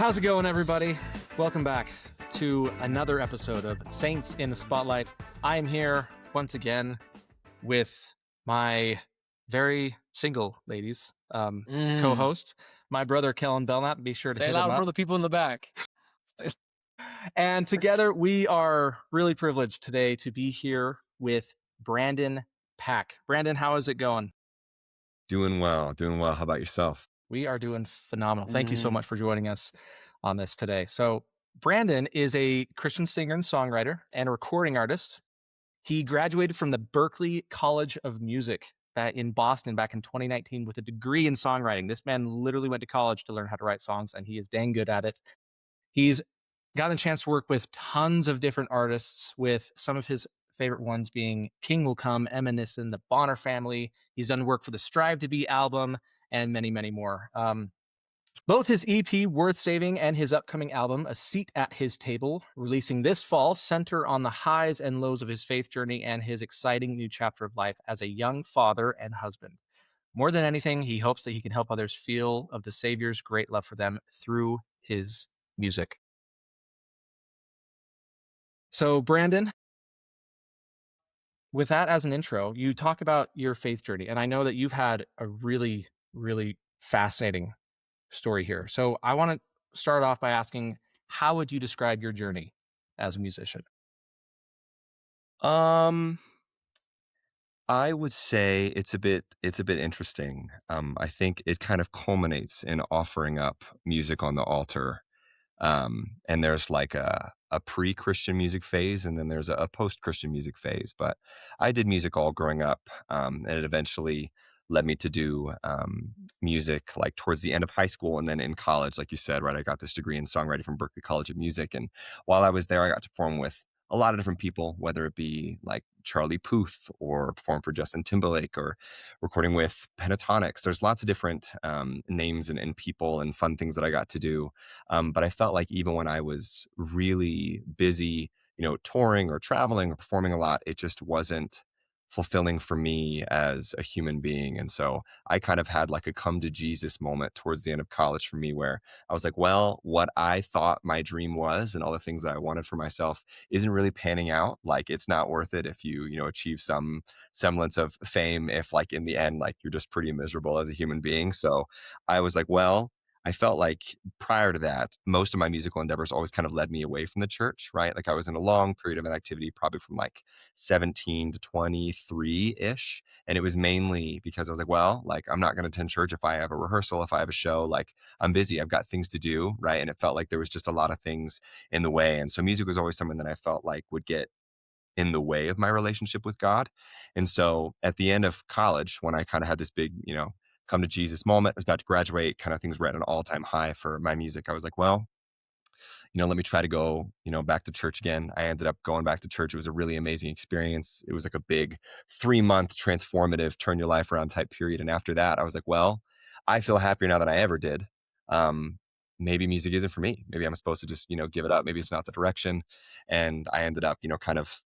How's it going, everybody? Welcome back to another episode of Saints in the Spotlight. I am here once again with my very single ladies co-host, my brother Kellen Belknap. Be sure to Say hit loud him up. for the people in the back. And together we are really privileged today to be here with Brandon Pak. Brandon, how is it going? Doing well. How about yourself? We are doing phenomenal. Thank you so much for joining us on this today. So Brandon is a Christian singer and songwriter and a recording artist. He graduated from the Berklee College of Music in Boston back in 2019 with a degree in songwriting. This man literally went to college to learn how to write songs, and he is dang good at it. He's gotten a chance to work with tons of different artists, with some of his favorite ones being King Will Come, Eminison, the Bonner Family. He's done work for the Strive to Be album and many, many more. Both his EP, Worth Saving, and his upcoming album, A Seat at His Table, releasing this fall, center on the highs and lows of his faith journey and his exciting new chapter of life as a young father and husband. More than anything, he hopes that he can help others feel of the Savior's great love for them through his music. So, Brandon, with that as an intro, you talk about your faith journey, and I know that you've had a really, really fascinating story here. So I want to start off by asking, how would you describe your journey as a musician? I would say it's a bit interesting. I think it kind of culminates in offering up music on the altar. And there's like a pre-Christian music phase, and then there's a post-Christian music phase. But I did music all growing up, and it eventually led me to do music like towards the end of high school, and then in college, like you said, right? I got this degree in songwriting from Berklee College of Music, and while I was there, I got to perform with a lot of different people, whether it be like Charlie Puth or perform for Justin Timberlake or recording with Pentatonics. There's lots of different names and people and fun things that I got to do. But I felt like even when I was really busy, touring or traveling or performing a lot, it just wasn't fulfilling for me as a human being. And so I kind of had like a come to Jesus moment towards the end of college for me, where I was like, well, what I thought my dream was and all the things that I wanted for myself isn't really panning out. Like, it's not worth it if you achieve some semblance of fame, if like in the end, like you're just pretty miserable as a human being. So I was like, well, I felt like prior to that, most of my musical endeavors always kind of led me away from the church, right? Like I was in a long period of inactivity, probably from like 17 to 23-ish. And it was mainly because I was like, well, like I'm not going to attend church if I have a rehearsal, if I have a show, like I'm busy, I've got things to do, right? And it felt like there was just a lot of things in the way. And so music was always something that I felt like would get in the way of my relationship with God. And so at the end of college, when I kind of had this big, come to Jesus moment, I was about to graduate, kind of things were at an all-time high for my music. I was like, well, let me try to go, back to church again. I ended up going back to church. It was a really amazing experience. It was like a big 3-month transformative turn your life around type period. And after that, I was like, well, I feel happier now than I ever did. Maybe music isn't for me. Maybe I'm supposed to just, give it up. Maybe it's not the direction. And I ended up, kind of,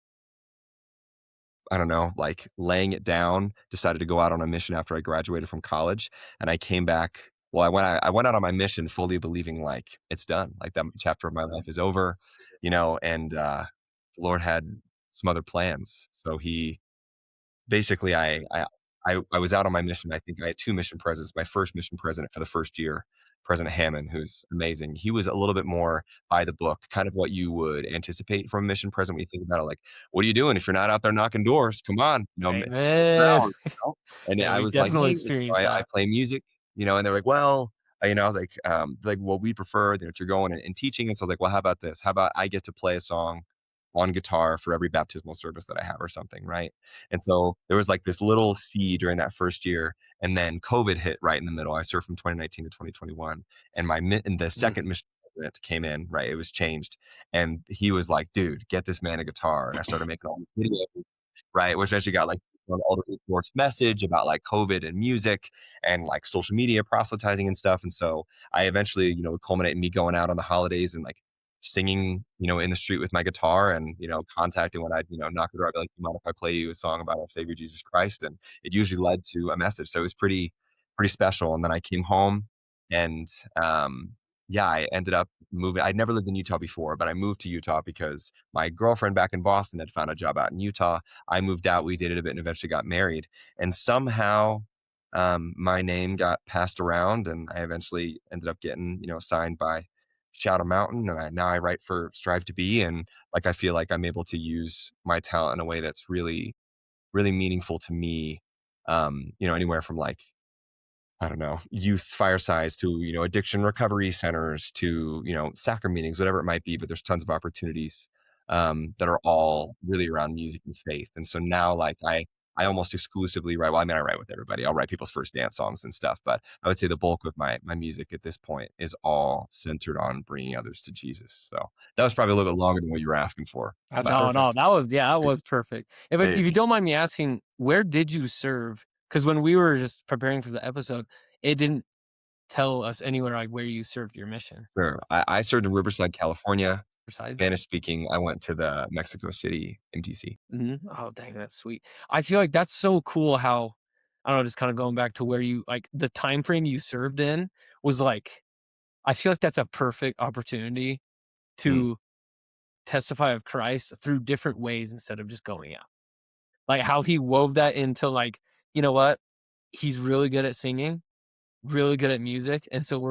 I don't know, like laying it down, decided to go out on a mission after I graduated from college. And I came back. Well, I went out on my mission fully believing like it's done, like that chapter of my life is over, and the Lord had some other plans. So he basically, I was out on my mission. I think I had 2 mission presidents. My first mission president for the first year, President Hammond, who's amazing. He was a little bit more by the book, kind of what you would anticipate from a mission president when you think about it. Like, what are you doing if you're not out there knocking doors? Come on, Amen. And Yeah, I we was like, definitely hey, experienced I that. play music, and they're like, well, I was like, well, we prefer that you're going and teaching. And so I was like, well, how about this? How about I get to play a song on guitar for every baptismal service that I have or something, right? And so there was like this little seed during that first year, and then COVID hit right in the middle. I served from 2019 to 2021, and the second mission president came in, right? It was changed, and he was like, "Dude, get this man a guitar." And I started making all these videos, right? Which actually got like an older course message about like COVID and music and like social media proselytizing and stuff. And so I eventually, would culminate in me going out on the holidays and like singing, in the street with my guitar and, contacting when I'd, knock the door, I'd be like, "You mind if I play you a song about our Savior Jesus Christ?" And it usually led to a message. So it was pretty special. And then I came home and, yeah, I ended up moving. I'd never lived in Utah before, but I moved to Utah because my girlfriend back in Boston had found a job out in Utah. I moved out, we dated a bit, and eventually got married. And somehow, my name got passed around, and I eventually ended up getting, signed by Shadow Mountain, and now I write for Strive to Be, and like I feel like I'm able to use my talent in a way that's really, really meaningful to me. Anywhere from like, I don't know, youth firesides to, addiction recovery centers to, soccer meetings, whatever it might be, but there's tons of opportunities, that are all really around music and faith. And so now, like, I almost exclusively write, well, I mean, I write with everybody. I'll write people's first dance songs and stuff, but I would say the bulk of my music at this point is all centered on bringing others to Jesus. So that was probably a little bit longer than what you were asking for. That's But No, perfect. that was perfect. If hey, you don't mind me asking, where did you serve? Because when we were just preparing for the episode, it didn't tell us anywhere like where you served your mission. sure. I served in Riverside, California. Side. Spanish speaking, I went to the Mexico City MTC. Oh, dang, that's sweet. I feel like that's so cool how, I don't know, just kind of going back to where you like the time frame you served in was like, I feel like that's a perfect opportunity Mm, to testify of Christ through different ways instead of just going out. Like how he wove that into like, you know what? He's really good at singing, really good at music. And so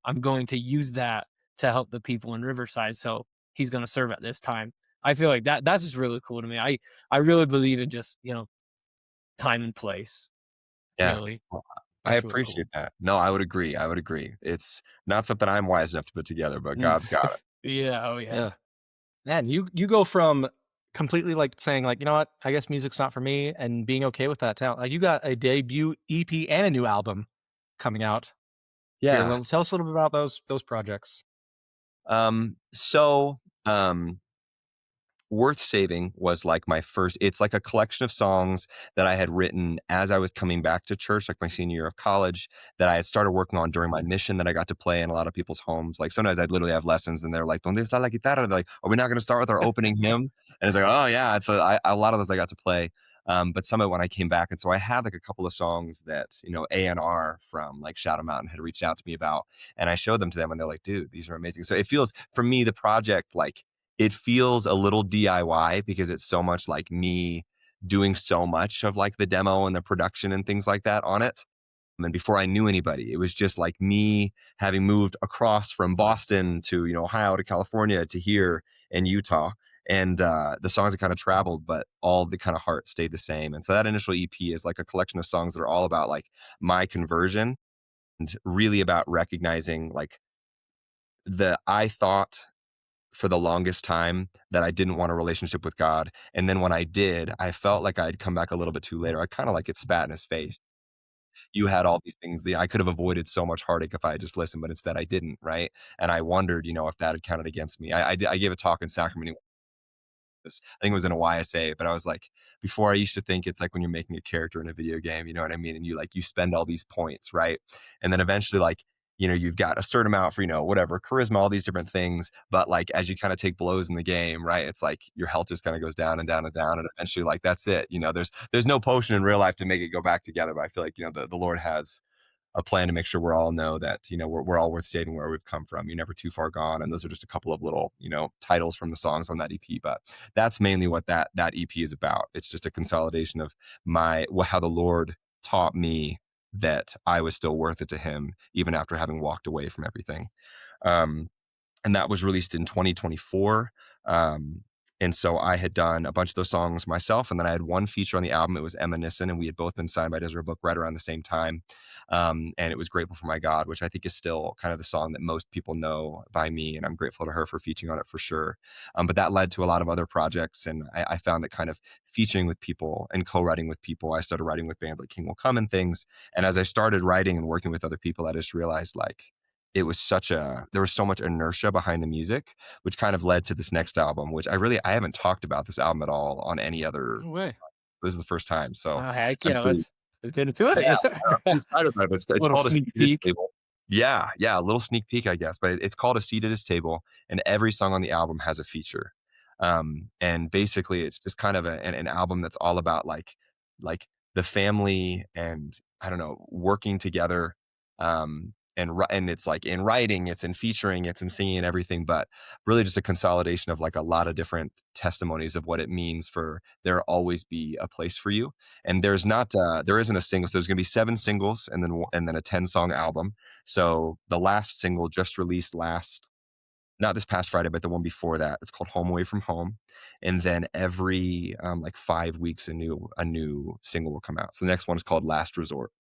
I'm going to use that to help the people in Riverside. So he's going to serve at this time. I feel like that's just really cool to me. I really believe in just, time and place. yeah. Really. Well, I That's really cool. appreciate that. No, I would agree. I would agree. It's not something I'm wise enough to put together, but Mm. God's got it. Yeah. Oh yeah. Yeah. Man, you go from completely like saying like, you know what, I guess music's not for me, and being okay with that now. Like you got a debut EP and a new album coming out here. Yeah. Well, tell us a little bit about those projects. So, Worth Saving was like my first, it's like a collection of songs that I had written as I was coming back to church, like my senior year of college, that I had started working on during my mission that I got to play in a lot of people's homes. Like sometimes I'd literally have lessons and they're like, "Donde está la guitarra?" They're like, "Are we not going to start with our opening hymn?" And it's like, "Oh yeah." And so a lot of those I got to play. But some of it when I came back. And so I had like a couple of songs that, A&R from like Shadow Mountain had reached out to me about. And I showed them to them and they're like, "Dude, these are amazing." So it feels, for me, the project, like, it feels a little DIY because it's so much like me doing so much of like the demo and the production and things like that on it. And before I knew anybody, it was just like me having moved across from Boston to, Ohio to California to here in Utah. And the songs have kind of traveled, but all the kind of heart stayed the same. And so that initial EP is like a collection of songs that are all about like my conversion and really about recognizing like I thought for the longest time that I didn't want a relationship with God. And then when I did, I felt like I'd come back a little bit too later. I kind of like it spat in his face. You had all these things that I could have avoided so much heartache if I had just listened, but instead I didn't. Right. And I wondered, if that had counted against me. I gave a talk in Sacramento. I think it was in a YSA, but I was like, before I used to think it's like when you're making a character in a video game, you know what I mean? And you spend all these points, right? And then eventually, like, you've got a certain amount for, whatever, charisma, all these different things. But like, as you kind of take blows in the game, right? It's like your health just kind of goes down and down and down. And eventually, like, that's it. There's no potion in real life to make it go back together. But I feel like, the Lord has a plan to make sure we all know that we're all worth saving where we've come from. You're never too far gone, and those are just a couple of little titles from the songs on that EP. But that's mainly what that EP is about. It's just a consolidation of how the Lord taught me that I was still worth it to Him, even after having walked away from everything. Um, and that was released in 2024. Um, and so I had done a bunch of those songs myself, and then I had one feature on the album. It was Emma Nissen, and we had both been signed by Desert Book right around the same time. And it was Grateful for My God, which I think is still kind of the song that most people know by me, and I'm grateful to her for featuring on it for sure. But that led to a lot of other projects, and I found that kind of featuring with people and co-writing with people, I started writing with bands like King Will Come and things. And as I started writing and working with other people, I just realized like, there was so much inertia behind the music, which kind of led to this next album, which I haven't talked about this album at all on any other. No way. This is the first time, so Oh, heck I'm yeah. pretty, Let's get into it. yeah, Yes, sir. I'm excited about it. It's Little called A Seat sneak at His peek. Table. Yeah, yeah, a little sneak peek, I guess, but it's called A Seat at His Table, and every song on the album has a feature. And basically, it's just kind of an album that's all about like the family and I don't know, working together. and it's like in writing, it's in featuring, it's in singing and everything, but really just a consolidation of like a lot of different testimonies of what it means for there always be a place for you. And there isn't a single, so there's going to be 7 singles and then a 10-song album. So the last single just released not this past Friday, but the one before that. It's called Home Away from Home. And then every like 5 weeks, a new single will come out. So the next one is called Last Resort.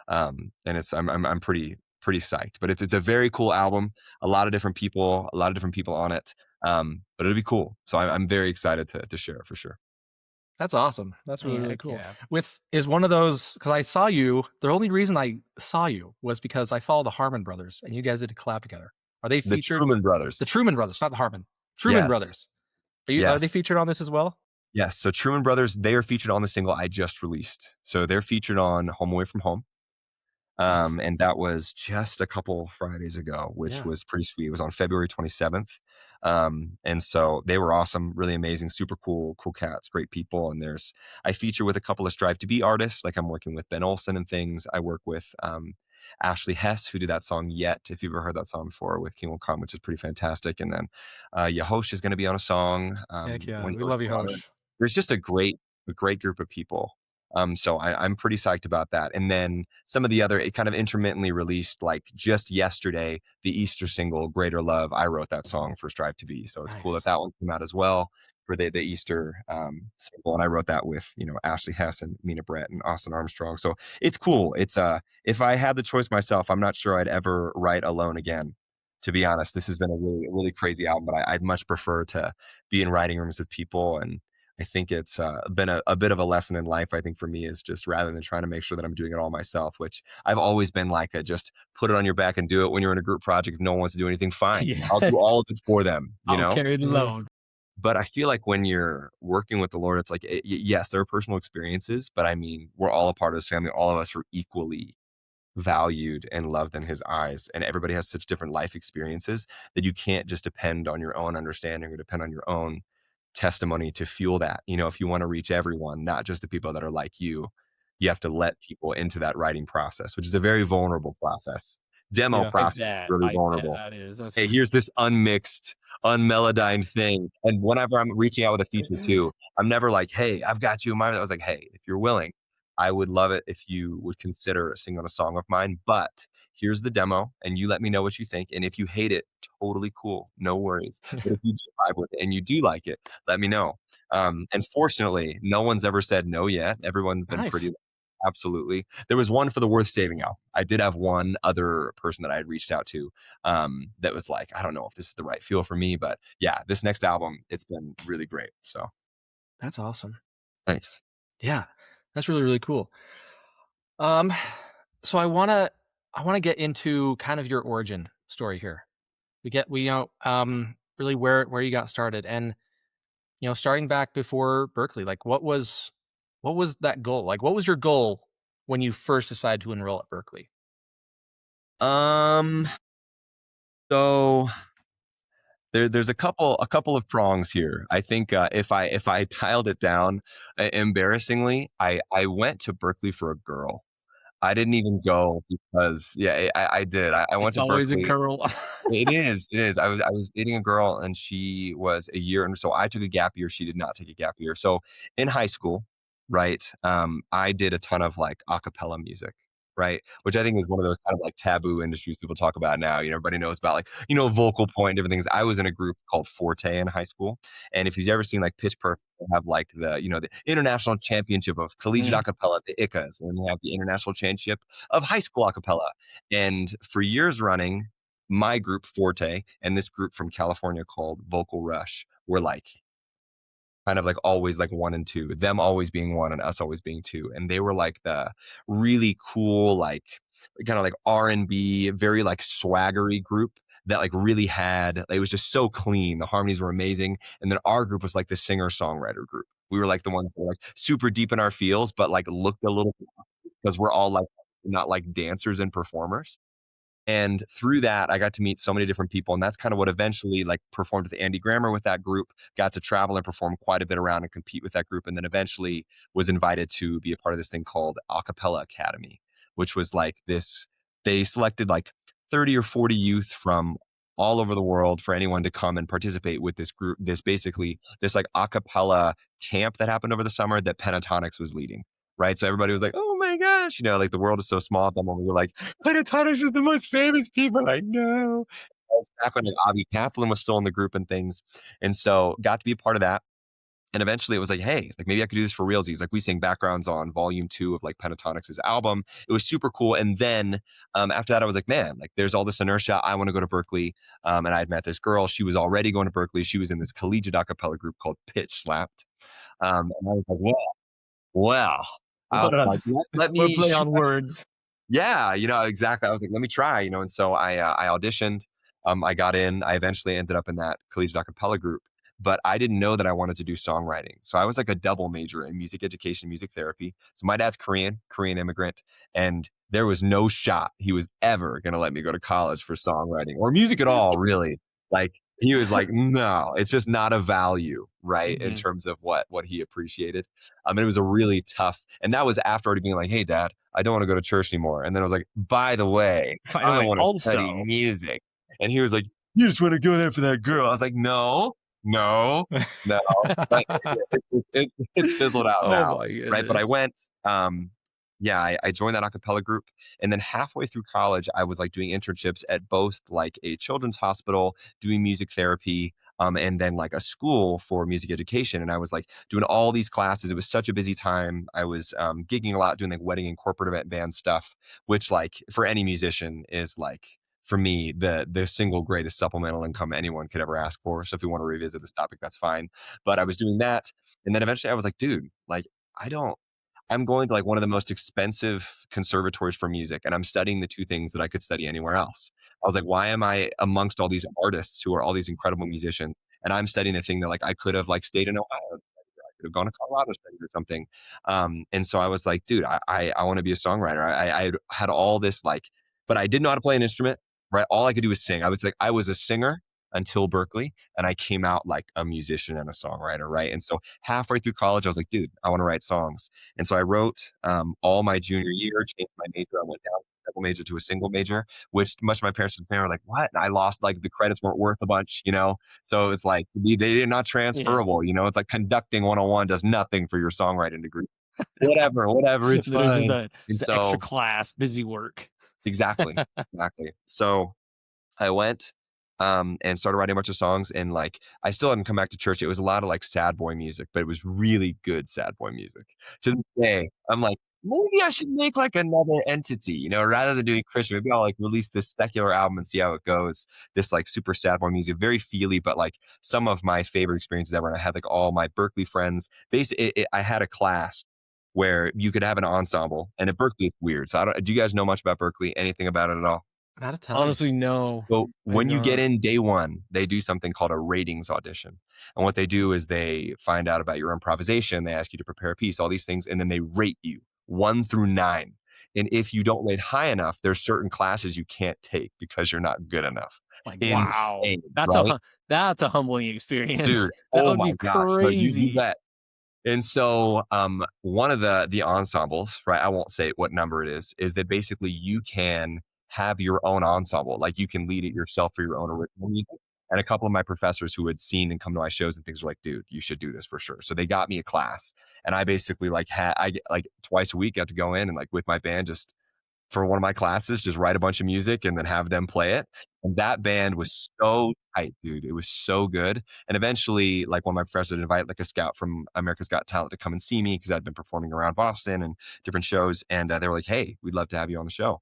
And I'm pretty psyched. But it's a very cool album. A lot of different people on it. But it'll be cool. So I'm very excited to share it for sure. That's awesome. That's really, Yeah, really cool. yeah. Is one of those, because I saw you, the only reason I saw you was because I follow the Harmon brothers and you guys did a collab together. Are they The featured? Truman Brothers. The Truman Brothers, not the Harmon. Truman Yes. Brothers. Are Yes. they featured on this as well? Yes. So Truman Brothers, they are featured on the single I just released. So they're featured on Home Away from Home. Nice. And that was just a couple Fridays ago, which Yeah. was pretty sweet. It was on February 27th. And so they were awesome, really amazing, super cool cats, great people. And I feature with a couple of Strive to Be artists. Like I'm working with Ben Olsen and things. I work with Ashley Hess, who did that song Yet, if you've ever heard that song before, with King Will Come, which is pretty fantastic. And then Yahosh is going to be on a song. Heck yeah. When We Yours love you, Water. Hosh. There's just a great group of people. So I'm pretty psyched about that. And then some of the other, it kind of intermittently released, like just yesterday, the Easter single, Greater Love. I wrote that song for Strive to Be. So it's cool Nice. that one came out as well for the Easter single. And I wrote that with, Ashley Hess and Mina Brett and Austin Armstrong. So it's cool. It's if I had the choice myself, I'm not sure I'd ever write alone again. To be honest, this has been a really, really crazy album, but I'd much prefer to be in writing rooms with people. And I think it's been a bit of a lesson in life, I think, for me, is just rather than trying to make sure that I'm doing it all myself, which I've always been like just put it on your back and do it when you're in a group project. If no one wants to do anything, fine. Yes. I'll do all of it for them, I'll carry the load. But I feel like when you're working with the Lord, it's like, yes, there are personal experiences, but I mean, we're all a part of his family. All of us are equally valued and loved in his eyes. And everybody has such different life experiences that you can't just depend on your own understanding or depend on your own testimony to fuel that. If you want to reach everyone, not just the people that are like you have to let people into that writing process, which is a very vulnerable process. Demo process is really vulnerable. That is. Hey, here's this unmixed, unmelodined thing. And whenever I'm reaching out with a feature too, I'm never like, hey, I've got you in mind. I was like, hey, if you're willing, I would love it if you would consider singing on a song of mine, but here's the demo and you let me know what you think. And if you hate it, totally cool. No worries. But if you do vibe with it and you do like it, let me know. And fortunately, no one's ever said no yet. Everyone's been pretty, absolutely. There was one for the Worth Saving album. I did have one other person that I had reached out to that was like, I don't know if this is the right feel for me, but yeah, this next album, it's been really great. So That's awesome. thanks. Yeah, that's really, really cool. So I wanna get into kind of your origin story here. We really where you got started, and starting back before Berklee, like what was that goal? Like what was your goal when you first decided to enroll at Berklee? So there's a couple of prongs here. I think if I tiled it down, embarrassingly, I went to Berklee for a girl. I didn't even go because I did. I went It's to always a Berklee. girl. It is. I was dating a girl and she was a year, and so I took a gap year. She did not take a gap year. So in high school, right, I did a ton of like a cappella music, right, which I think is one of those kind of like taboo industries people talk about now. Everybody knows about like vocal point, different things. I was in a group called Forte in high school, and if you've ever seen like Pitch Perfect, they have like the international championship of collegiate a cappella, the ICAs, and they have the international championship of high school a cappella. And for years running, my group Forte and this group from California called Vocal Rush were like kind of like always like 1 and 2, them always being 1 and us always being 2. And they were like the really cool, like kind of like R&B, very like swaggery group that like really had, it was just so clean. The harmonies were amazing. And then our group was like the singer-songwriter group. We were like the ones that were like super deep in our feels, but like looked a little, because we're all like not like dancers and performers. And through that, I got to meet so many different people. And that's kind of what eventually like performed with Andy Grammer with that group, got to travel and perform quite a bit around and compete with that group. And then eventually was invited to be a part of this thing called Acapella Academy, which was like this, they selected like 30 or 40 youth from all over the world for anyone to come and participate with this group, this like a cappella camp that happened over the summer that Pentatonics was leading. Right. So everybody was like, oh my gosh, like the world is so small at the moment. We're like, Pentatonics is the most famous people I know. That was back when like Avi Kaplan was still in the group and things. And so got to be a part of that. And eventually it was like, hey, like maybe I could do this for realsies. Like we sang backgrounds on volume 2 of like Pentatonics' album. It was super cool. And then after that, I was like, man, like there's all this inertia. I want to go to Berklee. And I had met this girl. She was already going to Berklee. She was in this collegiate a cappella group called Pitch Slapped. And I was like, well, I was like, let We're me play shoot on words. yeah, exactly. I was like, let me try, and so I auditioned. I got in. I eventually ended up in that collegiate a cappella group, but I didn't know that I wanted to do songwriting. So I was like a double major in music education, music therapy. So my dad's Korean immigrant, and there was no shot he was ever going to let me go to college for songwriting or music at all, really. Like he was like, no, it's just not a value, right? In terms of what he appreciated. And it was a really tough, and that was after already being like, hey, Dad, I don't want to go to church anymore. And then I was like, by the way, I want to study music. And he was like, you just want to go there for that girl. I was like, no. But it's fizzled out now. My goodness. Right. But I went, I joined that a cappella group. And then halfway through college, I was like doing internships at both like a children's hospital, doing music therapy, and then like a school for music education. And I was like doing all these classes. It was such a busy time. I was gigging a lot, doing like wedding and corporate event band stuff, which like for any musician is like, for me, the single greatest supplemental income anyone could ever ask for. So if you want to revisit this topic, that's fine. But I was doing that. And then eventually I was like, dude, like I'm going to like one of the most expensive conservatories for music, and I'm studying the two things that I could study anywhere else. I was like, why am I amongst all these artists who are all these incredible musicians, and I'm studying the thing that like I could have like stayed in Ohio, I could have gone to Colorado studied or something. And so I was like, dude, I want to be a songwriter. I had all this like, but I didn't know how to play an instrument. Right, all I could do was sing. I was a singer until Berklee, and I came out like a musician and a songwriter, right? And so halfway through college, I was like, dude, I want to write songs. And so I wrote all my junior year, changed my major. I went down from a double major to a single major, which much of my parents were like, what? And I lost, like the credits weren't worth a bunch, So it's like, they're not transferable, It's like conducting 101 does nothing for your songwriting degree. Whatever, it's fine. Just an extra class, busy work. Exactly. So I went and started writing a bunch of songs, and like I still hadn't come back to church. It was a lot of like sad boy music, but it was really good sad boy music. To this day, I'm like, maybe I should make like another entity, rather than doing Christian. Maybe I'll like release this secular album and see how it goes. This like super sad boy music, very feely, but like some of my favorite experiences ever. And I had like all my Berklee friends. Basically, I had a class where you could have an ensemble, and at Berklee it's weird. So do you guys know much about Berklee? Anything about it at all? Not a ton. Honestly, no. So when you get in day one, they do something called a ratings audition. And what they do is they find out about your improvisation. They ask you to prepare a piece, all these things, and then they rate you 1 through 9. And if you don't rate high enough, there's certain classes you can't take because you're not good enough. Like, wow. That's a humbling experience. Dude, that would my be gosh. crazy. You bet. And so one of the ensembles, right, I won't say what number it is that basically you can have your own ensemble. Like you can lead it yourself for your own original music. And a couple of my professors who had seen and come to my shows and things were like, dude, you should do this for sure. So they got me a class. And I basically I like twice a week got to go in and like with my band just for one of my classes, just write a bunch of music and then have them play it. And that band was so tight, dude. It was so good. And eventually, like one of my professors would invite like a scout from America's Got Talent to come and see me because I'd been performing around Boston and different shows. And they were like, hey, we'd love to have you on the show.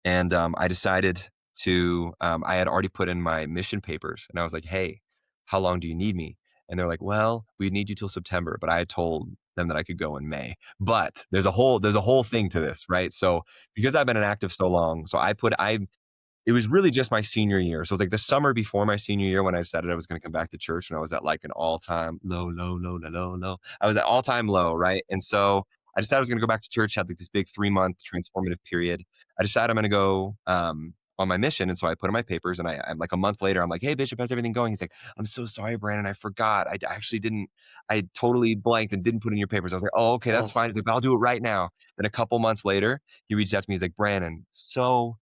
And I decided to, I had already put in my mission papers and I was like, hey, how long do you need me? And they're like, well, we need you till September. But I had told them that I could go in May. But there's a whole thing to this, right? So because I've been inactive so long, so it was really just my senior year. So it was like the summer before my senior year when I decided I was going to come back to church, and I was at like an all-time low. I was at all-time low, right? And so I decided I was going to go back to church, had like this big 3-month transformative period. I decided I'm going to go on my mission. And so I put in my papers, and I'm like a month later, I'm like, hey, Bishop, how's everything going? He's like, I'm so sorry, Brandon. I forgot. I actually didn't, I totally blanked and didn't put in your papers. I was like, oh, okay, that's fine. He's like, I'll do it right now. Then a couple months later, he reached out to me. He's like, Brandon, so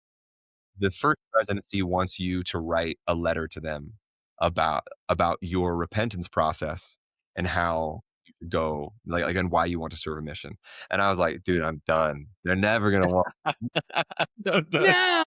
the first presidency wants you to write a letter to them about your repentance process and how you should go, like, and why you want to serve a mission. And I was like, dude, I'm done. They're never gonna want. Yeah.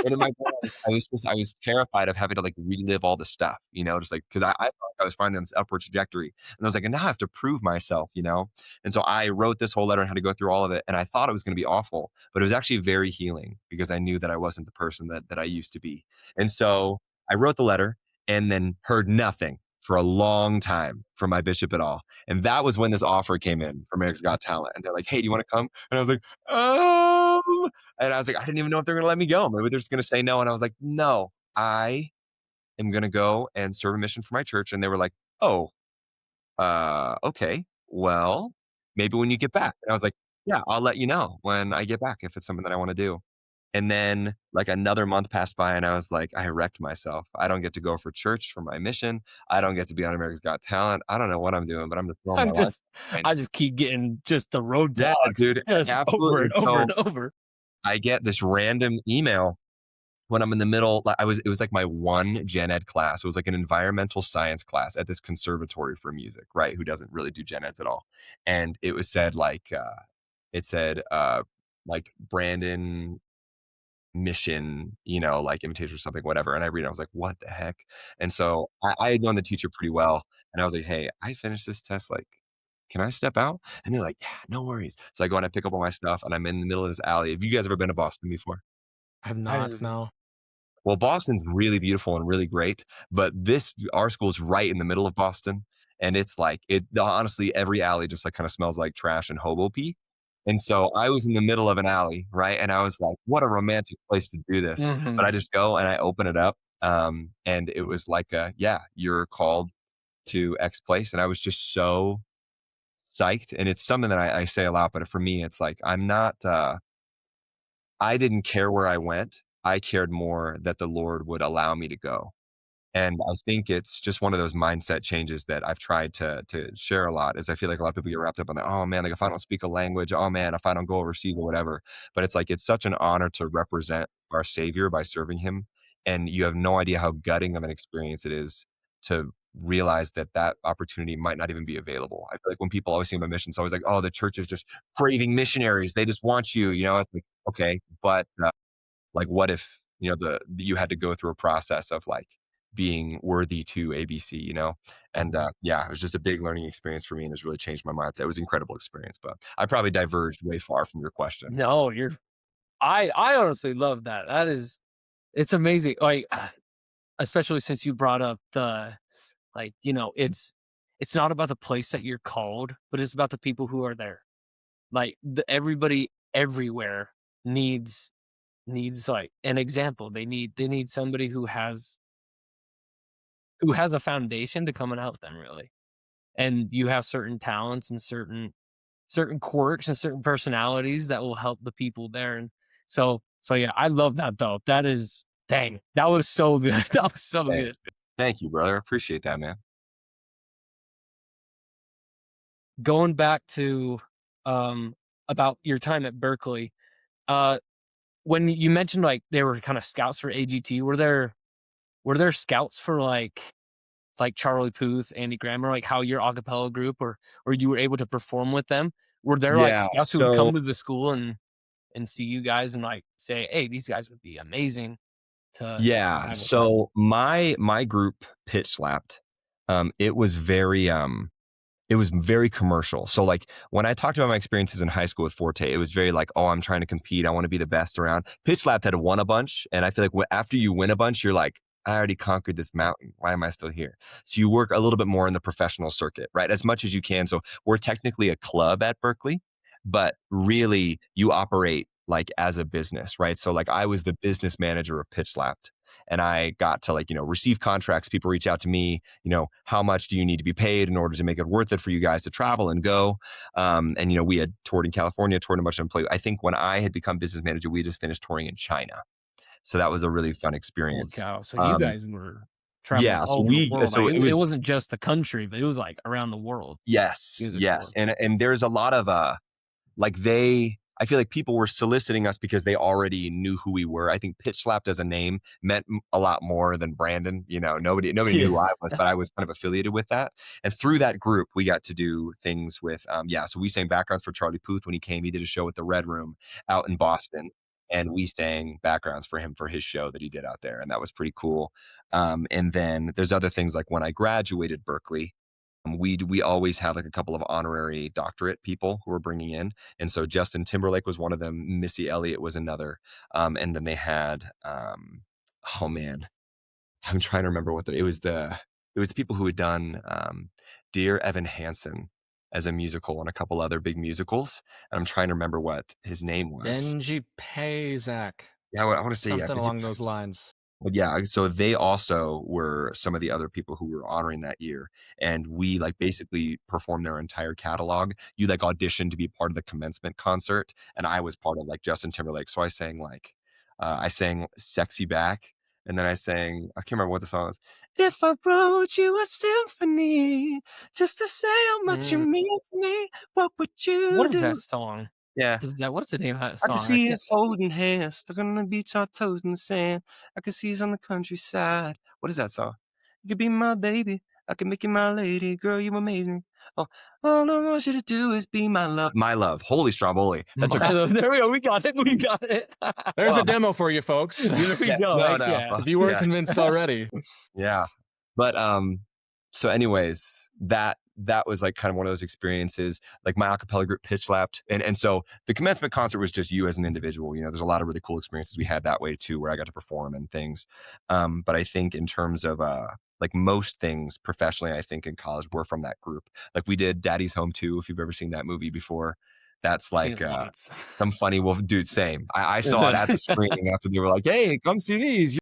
And in my mind, I was terrified of having to, like, relive all the stuff, just, like, 'cause I thought I was finally on this upward trajectory, and I was like, "And now I have to prove myself," you know? And so I wrote this whole letter and had to go through all of it, and I thought it was gonna be awful, but it was actually very healing because I knew that I wasn't the person that I used to be. And so I wrote the letter and then heard nothing for a long time from my bishop at all, and that was when this offer came in from America's Got Talent, and they're like, "Hey, do you wanna come?" And I was like, "Oh." And I was like, I didn't even know if they're gonna let me go. Maybe they're just gonna say no. And I was like, no, I am gonna go and serve a mission for my church. And they were like, oh, okay. Well, maybe when you get back. And I was like, yeah, I'll let you know when I get back if it's something that I want to do. And then like another month passed by and I was like, I wrecked myself. I don't get to go for church for my mission. I don't get to be on America's Got Talent. I don't know what I'm doing, but I'm just throwing my I'm life just, behind. I just keep getting just the Yeah, roadblocks, dude, just over absolutely. and over and over. I get this random email when I'm in the middle. Like it was like my one gen ed class. It was like an environmental science class at this conservatory for music, right? Who doesn't really do gen eds at all. And it was said it said, like Brandon mission, like invitation or something, whatever. And I read it, I was like, what the heck? And so I had known the teacher pretty well. And I was like, hey, I finished this test. Like, can I step out? And they're like, yeah, no worries. So I go and I pick up all my stuff and I'm in the middle of this alley. Have you guys ever been to Boston before? I have I not, just, no. Well, Boston's really beautiful and really great, but our school's right in the middle of Boston, and it's like honestly, every alley just, like, kinda smells like trash and hobo pee, and so I was in the middle of an alley, right, and I was like, "What a romantic place to do this," but I mhm. just go and I open it up, and it was like "Yeah, you're called to X place," and I was just so psyched, and it's something that I say a lot, but for me, it's like, I didn't care where I went. I cared more that the Lord would allow me to go. And I think it's just one of those mindset changes that I've tried to share a lot, is I feel like a lot of people get wrapped up on that, "Oh, man, like, if I don't speak a language, oh, man, if I don't go overseas or whatever." But it's like, it's such an honor to represent our Savior by serving him, and you have no idea how gutting of an experience it is to realize that that opportunity might not even be available. I feel like when people always think about missions, it's always like, "Oh, the church is just craving missionaries. They just want you," you know? It's like, okay, but, like, what if, you had to go through a process of, like, being worthy to ABC, you know? And, yeah, it was just a big learning experience for me, and it's really changed my mindset. It was an incredible experience, but I probably diverged way far from your question. No, I honestly love that. It's amazing. Like, especially since you brought up like, it's not about the place that you're called, but it's about the people who are there. Like everybody everywhere needs like an example. They need somebody who has a foundation to come and help them really. And you have certain talents and certain quirks and certain personalities that will help the people there. And so yeah, I love that though. That is dang, that was so good. That was so Thank good. thank you, brother. I appreciate that, man. Going back to um about your time at Berkeley, uh when you mentioned like they were kind of scouts for AGT, were there scouts for like Charlie Puth, Andy Grammer, like how your acapella group or you were able to perform with them? Were there like Yeah, scouts who would so come to the school and see you guys and like say, "Hey, these guys would be amazing to yeah, have with us." so my group pitch slapped. It was very, it was very commercial. So like when I talked about my experiences in high school with Forte, it was very like, oh, I'm trying to compete. I want to be the best around. Pitch Slapped had won a bunch. And I feel like after you win a bunch, you're like, I already conquered this mountain. Why am I still here? So you work a little bit more in the professional circuit, right? As much as you can. So we're technically a club at Berklee, but really you operate like as a business, right? So like I was the business manager of Pitch Slapped, and I got to like, receive contracts. People reach out to me, how much do you need to be paid in order to make it worth it for you guys to travel and go? And, we had toured in California, toured a bunch of places. I think when I had become business manager, we just finished touring in China. So that was a really fun Holy experience. cow! So you Um, guys were traveling yeah. all So over the world. Like so it it was, wasn't just the country, but it was like around the world yes, music yes. tour. And there's a lot of, like I feel like people were soliciting us because they already knew who we were. I think Pitch Slapped as a name meant a lot more than Brandon. You know, nobody knew Yeah. who I was, but I was kind of affiliated with that. And through that group, we got to do things with, so we sang backgrounds for Charlie Puth when he came. He did a show at the Red Room out in Boston, and we sang backgrounds for him for his show that he did out there, and that was pretty cool. And then there's other things like when I graduated Berklee, we always had like a couple of honorary doctorate people who were bringing in, and so Justin Timberlake was one of them. Missy Elliott was another, and then they had oh man, I'm trying to remember what it was. It was the people who had done Dear Evan Hansen as a musical and a couple other big musicals, and I'm trying to remember what his name was. Benji Pazak. Yeah, I want to say something along those lines. But yeah, so they also were some of the other people who were honoring that year. And we like basically performed their entire catalog. You like auditioned to be part of the commencement concert. And I was part of like Justin Timberlake. So I sang like, I sang Sexy Back. And then I can't remember what the song was. If I wrote you a symphony just to say how much you mean to me, what would you What do? is that song? Yeah. What's the name of that I song? can see us holding hands, stuck on the beach, our toes in the sand. I can see us on the countryside. What is that song? You could be my baby. I can make you my lady. Girl, you amaze me. Oh, all I want you to do is be my love. My love. Holy Stromboli. There we go. We got it. We got it. There's a demo for you folks. There we go. No. If you weren't convinced already. Yeah. But so anyways, that was like kind of one of those experiences, like my acapella group Pitch Slapped. And so the commencement concert was just you as an individual. You know, there's a lot of really cool experiences we had that way too, where I got to perform and things. But I think in terms of like most things professionally, I think in college were from that group. Like we did Daddy's Home 2, if you've ever seen that movie before. That's like some funny wolf dude. Same. I saw it at the screening after they were like, hey, come see these.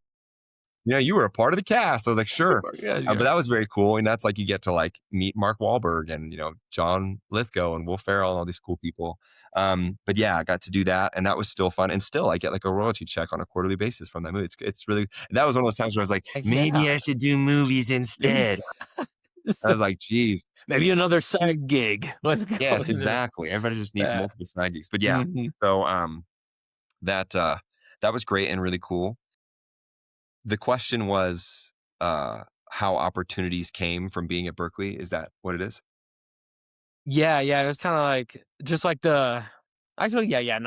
You were a part of the cast. I was like, sure. But that was very cool. And that's like, you get to like meet Mark Wahlberg and, John Lithgow and Will Ferrell and all these cool people. But yeah, I got to do that. And that was still fun. And still I get like a royalty check on a quarterly basis from that movie. It's really, that was one of those times where I was like, maybe I should do movies instead. I was like, geez. Maybe another side gig. Let's go. Yes, exactly. Everybody just needs multiple side gigs. But yeah, so that was great and really cool. The question was how opportunities came from being at Berklee. Is that what it is? Yeah. It was kind of like just like no,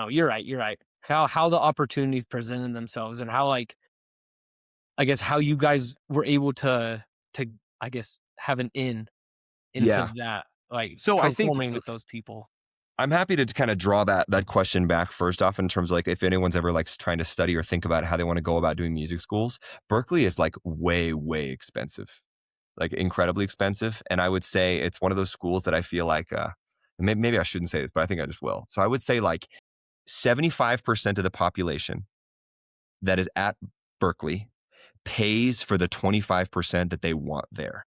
you're right. How the opportunities presented themselves and how like I guess how you guys were able to I guess have an into that, like so performing with those people. I'm happy to kind of draw that question back first off in terms of like if anyone's ever like trying to study or think about how they want to go about doing music schools. Berklee is like way, way expensive, like incredibly expensive. And I would say it's one of those schools that I feel like, maybe I shouldn't say this, but I think I just will. So I would say like 75% of the population that is at Berklee pays for the 25% that they want there.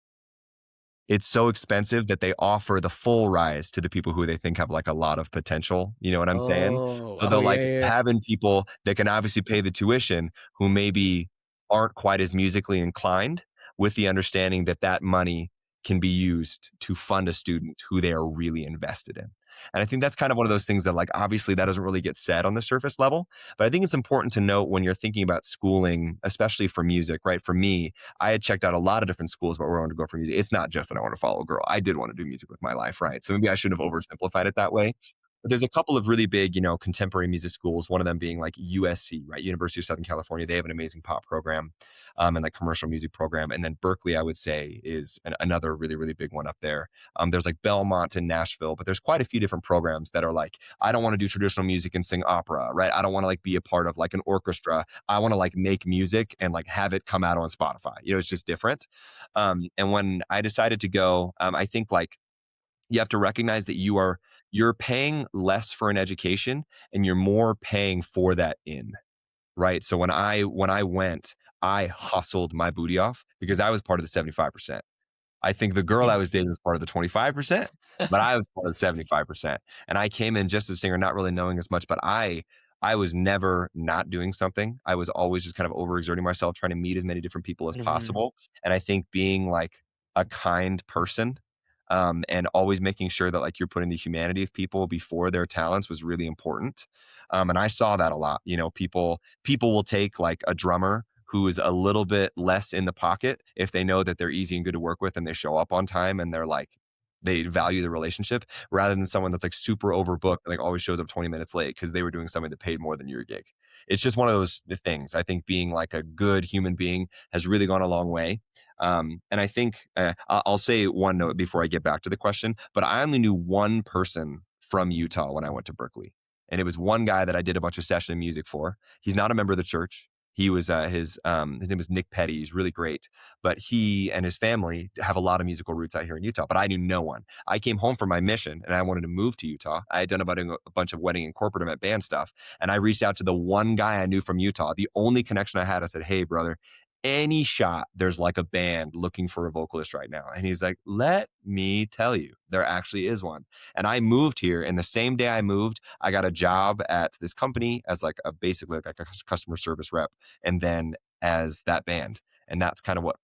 It's so expensive that they offer the full rise to the people who they think have like a lot of potential. You know what I'm saying? So they'll having people that can obviously pay the tuition who maybe aren't quite as musically inclined, with the understanding that that money can be used to fund a student who they are really invested in. And I think that's kind of one of those things that like, obviously that doesn't really get said on the surface level, but I think it's important to note when you're thinking about schooling, especially for music, right? For me, I had checked out a lot of different schools, but where I wanted to go for music. It's not just that I want to follow a girl. I did want to do music with my life, right? So maybe I shouldn't have oversimplified it that way. But there's a couple of really big, contemporary music schools, one of them being like USC, right? University of Southern California. They have an amazing pop program and like commercial music program. And then Berklee, I would say, is another really, really big one up there. There's like Belmont in Nashville, but there's quite a few different programs that are like, I don't want to do traditional music and sing opera, right? I don't want to like be a part of like an orchestra. I want to like make music and like have it come out on Spotify. It's just different. And when I decided to go, I think like, you have to recognize that you're paying less for an education and you're more paying for that right? So when I went, I hustled my booty off because I was part of the 75%. I think the girl I was dating was part of the 25%, but I was part of the 75%. And I came in just as a singer, not really knowing as much, but I was never not doing something. I was always just kind of overexerting myself, trying to meet as many different people as possible. And I think being like a kind person and always making sure that like you're putting the humanity of people before their talents was really important. And I saw that a lot. You know, people will take like a drummer who is a little bit less in the pocket if they know that they're easy and good to work with and they show up on time and they're like they value the relationship, rather than someone that's like super overbooked, like always shows up 20 minutes late because they were doing something that paid more than your gig. It's just one of those the things. I think being like a good human being has really gone a long way. And I think I'll say one note before I get back to the question, but I only knew one person from Utah when I went to Berklee. And it was one guy that I did a bunch of session music for. He's not a member of the church. He was his name was Nick Petty. He's really great, but he and his family have a lot of musical roots out here in Utah. But I knew no one. I came home from my mission and I wanted to move to Utah. I had done about a bunch of wedding and corporate event band stuff, and I reached out to the one guy I knew from Utah, the only connection I had. I said, "Hey, brother, any shot there's like a band looking for a vocalist right now?" And he's like, "Let me tell you, there actually is one." And I moved here, and the same day I moved, I got a job at this company as like a basically like a customer service rep, and then as that band. And that's kind of what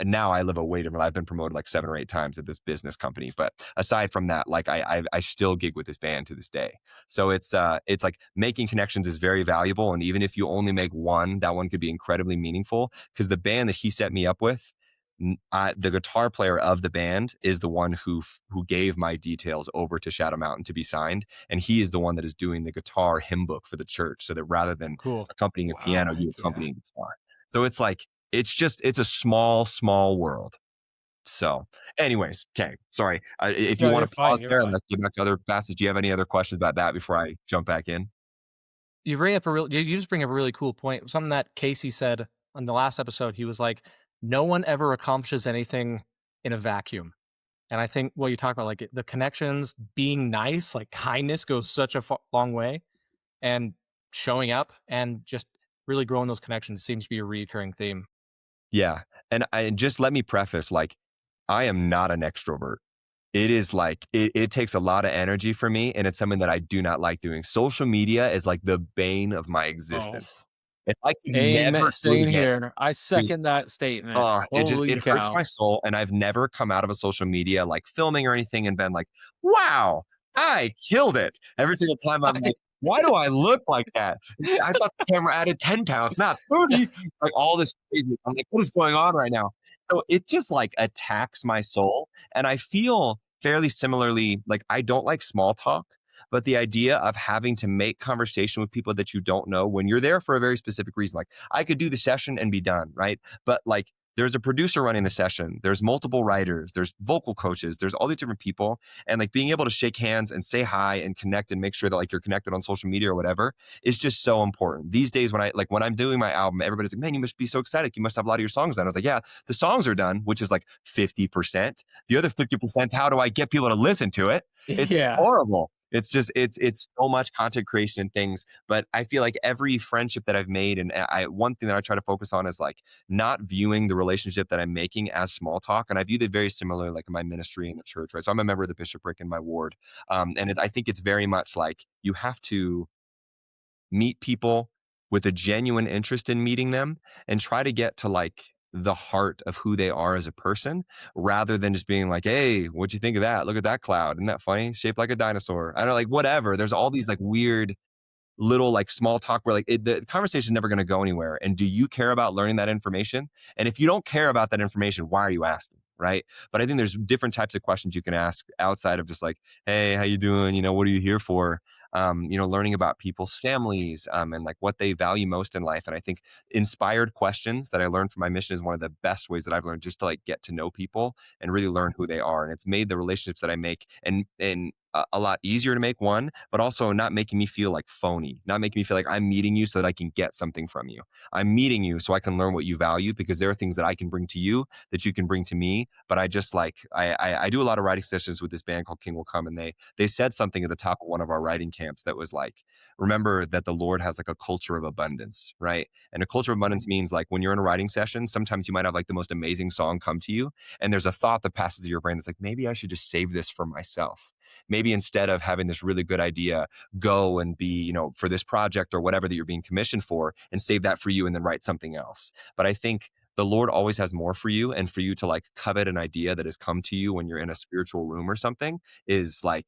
now I live a way different. I've been promoted like 7 or 8 times at this business company, but aside from that, like I still gig with this band to this day. So it's like making connections is very valuable, and even if you only make one, that one could be incredibly meaningful, because the band that he set me up with, the guitar player of the band is the one who gave my details over to Shadow Mountain to be signed, and he is the one that is doing the guitar hymn book for the church, so that rather than Cool. accompanying a Wow, piano, you heck yeah. accompany a guitar. So it's like it's a small world. So, anyways, okay, sorry. If you No, want you're to fine. pause You're there and fine. let's get back to other passages, do you have any other questions about that before I jump back in? You bring up you just bring up a really cool point. Something that Casey said on the last episode. He was like, "No one ever accomplishes anything in a vacuum." And I think what you talk about, like the connections, being nice, like kindness goes such a long way, and showing up and just really growing those connections seems to be a recurring theme. Yeah. And just let me preface, like, I am not an extrovert. It is like it takes a lot of energy for me, and it's something that I do not like doing. Social media is like the bane of my Oh, existence. If I could amen. never do it Same again, here. I I mean, second that statement. Holy it hurts cow. my soul, and I've never come out of a social media, like, filming or anything and been like, "Wow, I killed it." Every single time I'm like, "Why do I look like that? I thought the camera added 10 pounds, not 30." Like, all this crazy. I'm like, "What is going on right now?" So it just, like, attacks my soul, and I feel fairly similarly, like, I don't like small talk, but the idea of having to make conversation with people that you don't know when you're there for a very specific reason, like, I could do the session and be done, right? But like there's a producer running the session, there's multiple writers, there's vocal coaches, there's all these different people, and like being able to shake hands and say hi and connect and make sure that like you're connected on social media or whatever is just so important these days. When I'm doing my album, everybody's like, "Man, you must be so excited, you must have a lot of your songs done." I was like, "Yeah, the songs are done," which is like 50%. The other 50% is how do I get people to listen to it? It's Yeah. horrible. It's just it's so much content creation and things. But I feel like every friendship that I've made, and I one thing that I try to focus on is like not viewing the relationship that I'm making as small talk. And I view it very similar, like in my ministry in the church, right? So I'm a member of the bishopric in my ward, I think it's very much like you have to meet people with a genuine interest in meeting them and try to get to like the heart of who they are as a person, rather than just being like, "Hey, what'd you think of that? Look at that cloud. Isn't that funny? Shaped like a dinosaur." I don't know, like whatever. There's all these like weird little like small talk where like the conversation is never going to go anywhere. And do you care about learning that information? And if you don't care about that information, why are you asking? Right. But I think there's different types of questions you can ask outside of just like, "Hey, how you doing? What are you here for?" Learning about people's families, and like what they value most in life. And I think inspired questions that I learned from my mission is one of the best ways that I've learned just to like get to know people and really learn who they are. And it's made the relationships that I make and a lot easier to make, one, but also not making me feel like phony, not making me feel like I'm meeting you so that I can get something from you. I'm meeting you so I can learn what you value, because there are things that I can bring to you that you can bring to me. But I just like I do a lot of writing sessions with this band called King Will Come, and they said something at the top of one of our writing camps that was like, remember that the Lord has like a culture of abundance, right? And a culture of abundance means like when you're in a writing session, sometimes you might have like the most amazing song come to you, and there's a thought that passes through your brain that's like, maybe I should just save this for myself. Maybe instead of having this really good idea, go and be, for this project or whatever that you're being commissioned for, and save that for you and then write something else. But I think the Lord always has more for you, and for you to like covet an idea that has come to you when you're in a spiritual room or something is like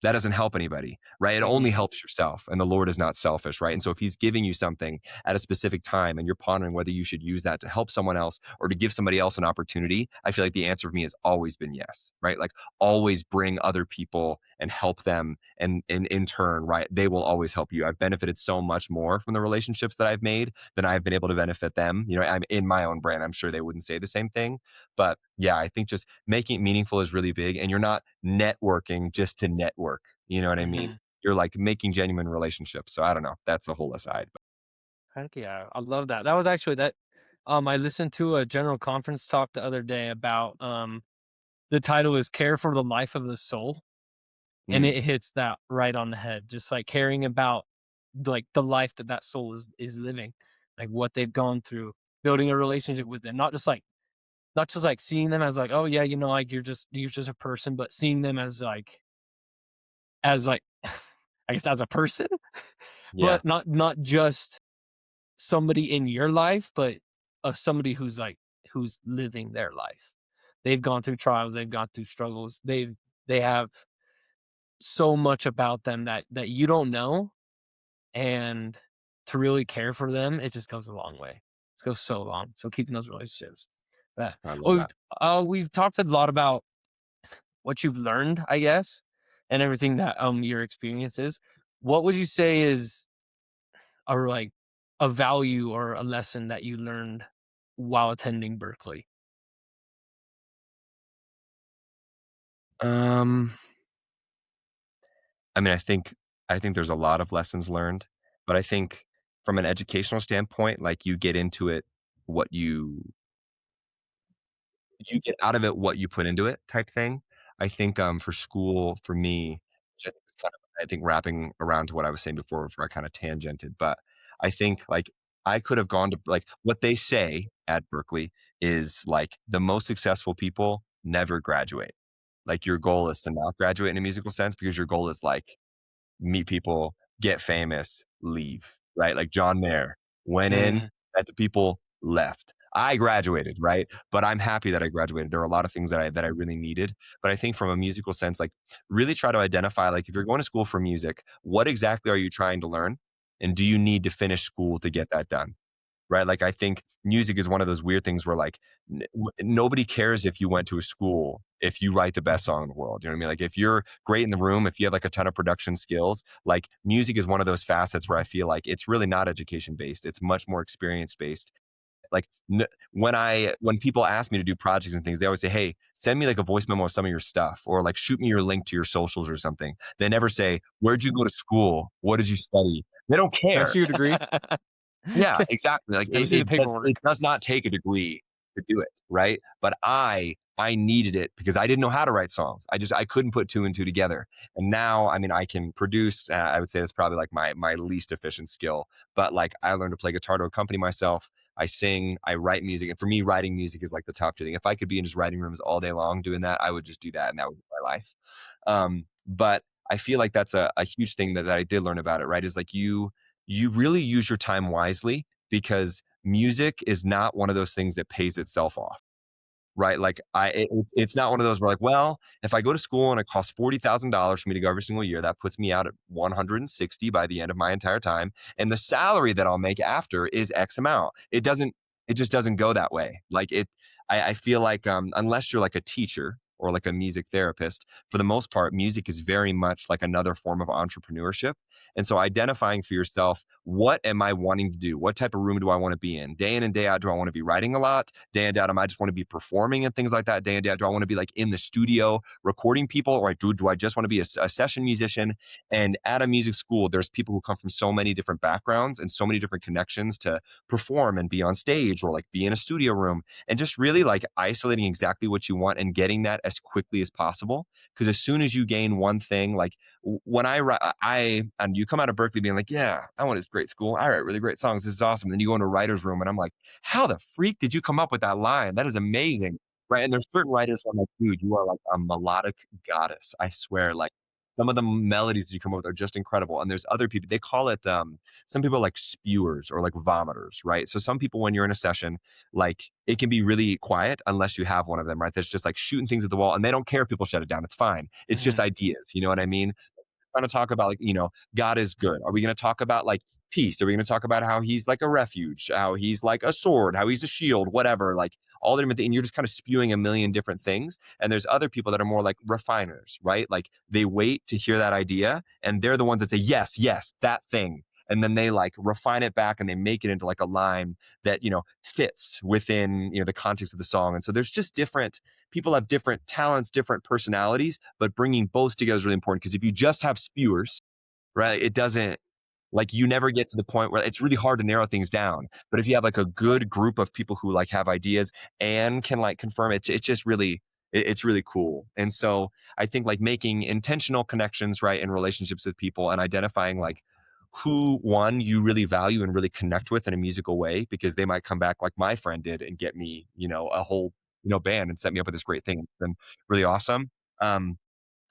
that doesn't help anybody, right? It only Mhm. helps yourself, and the Lord is not selfish, right? And so if he's giving you something at a specific time and you're pondering whether you should use that to help someone else or to give somebody else an opportunity, I feel like the answer for me has always been yes, right? Like always bring other people and help them, and in turn, right, they will always help you. I've benefited so much more from the relationships that I've made than I've been able to benefit them. You know, I'm in my own brand. I'm sure they wouldn't say the same thing, but yeah, I think just making it meaningful is really big. And you're not networking just to network. You know what I mean? Mhm. You're like making genuine relationships. So I don't know. That's a whole aside. Heck yeah, I love that. That was actually that. I listened to a general conference talk the other day about the title is "Care for the Life of the Soul," and Mm, it hits that right on the head. Just like caring about like the life that that soul is living, like what they've gone through, building a relationship with them, not just like seeing them as like, oh yeah, you know, like you're just a person, but seeing them as like I guess as a person, yeah, but not just somebody in your life, but somebody who's like who's living their life. They've gone through trials, they've gone through struggles, they have so much about them that you don't know, and to really care for them, it just goes a long way. It goes so long. So keeping those relationships. But I love well, that. we've talked a lot about what you've learned, I guess, and everything that your experience is. What would you say is or like a value or a lesson that you learned while attending Berkeley? Um, I mean, I think there's a lot of lessons learned, but I think from an educational standpoint, like you get into it what you get out of it what you put into it type thing. I think for school, for me, which I think is kind of I think wrapping around to what I was saying before I kind of tangented, but I think like I could have gone to like what they say at Berkeley is like the most successful people never graduate. Like your goal is to not graduate in a musical sense because your goal is like meet people, get famous, leave, right? Like John Mayer went in, Mm, met the people, left. I graduated, right? But I'm happy that I graduated. There are a lot of things that I really needed. But I think from a musical sense, like really try to identify, like if you're going to school for music, what exactly are you trying to learn? And do you need to finish school to get that done? Right? Like, I think music is one of those weird things where, like, nobody cares if you went to a school if you write the best song in the world. You know what I mean? Like, if you're great in the room, if you have like a ton of production skills, like, music is one of those facets where I feel like it's really not education based. It's much more experience based. Like, when people ask me to do projects and things, they always say, "Hey, send me like a voice memo of some of your stuff, or like shoot me your link to your socials or something." They never say, "Where'd you go to school? What did you study?" They don't Can I care. see your degree? Yeah, exactly, like, let me see the it paperwork. does not take a degree to do it, right? But I needed it because I didn't know how to write songs. I couldn't put 2 and 2 together, and now, I mean, I can produce, I would say that's probably, like, my least efficient skill, but, like, I learned to play guitar to accompany myself, I sing, I write music, and for me, writing music is, like, the top 2 thing. If I could be in just writing rooms all day long doing that, I would just do that, and that would be my life. But I feel like that's a huge thing that I did learn about it, right? Is, like, you really use your time wisely because music is not one of those things that pays itself off, right? Like it's not one of those where like, well, if I go to school and it costs $40,000 for me to go every single year, that puts me out at 160 by the end of my entire time, and the salary that I'll make after is X amount. It just doesn't go that way. Like it, I feel like unless you're like a teacher or like a music therapist, for the most part, music is very much like another form of entrepreneurship. And so identifying for yourself, what am I wanting to do? What type of room do I want to be in and day out? Do I want to be writing a lot? Day in, day out, am I just want to be performing and things like that? Day in, day out, do I want to be like in the studio recording people? Or do I just want to be a session musician? And at a music school, there's people who come from so many different backgrounds and so many different connections to perform and be on stage or like be in a studio room, and just really like isolating exactly what you want and getting that as quickly as possible. Because as soon as you gain one thing, like when and you come out of Berklee being like, yeah, I went to this great school. I write really great songs. This is awesome. And then you go into a writer's room and I'm like, how the freak did you come up with that line? That is amazing. Right. And there's certain writers I'm like, dude, you are like a melodic goddess. I swear. Like Some of the melodies that you come up with are just incredible. And there's other people, they call it, some people are like spewers or like vomiters, right? So some people, when you're in a session, like it can be really quiet unless you have one of them, right? That's just like shooting things at the wall and they don't care if people shut it down. It's fine. It's just Mhm. ideas. You know what I mean? Trying to talk about like, God is good. Are we going to talk about like peace? Are we going to talk about how he's like a refuge, how he's like a sword, how he's a shield, whatever, like all the different things. And you're just kind of spewing a million different things. And there's other people that are more like refiners, right? Like they wait to hear that idea and they're the ones that say, yes, yes, that thing. And then they like refine it back and they make it into like a line that, fits within, the context of the song. And so there's just different people have different talents, different personalities, but bringing both together is really important because if you just have spewers, right, it doesn't like you never get to the point where it's really hard to narrow things down. But if you have like a good group of people who like have ideas and can like confirm it, it's just really it's really cool. And so I think like making intentional connections, right, in relationships with people and identifying like who one you really value and really connect with in a musical way because they might come back like my friend did and get me, a whole, band and set me up with this great thing. It's been really awesome. Um,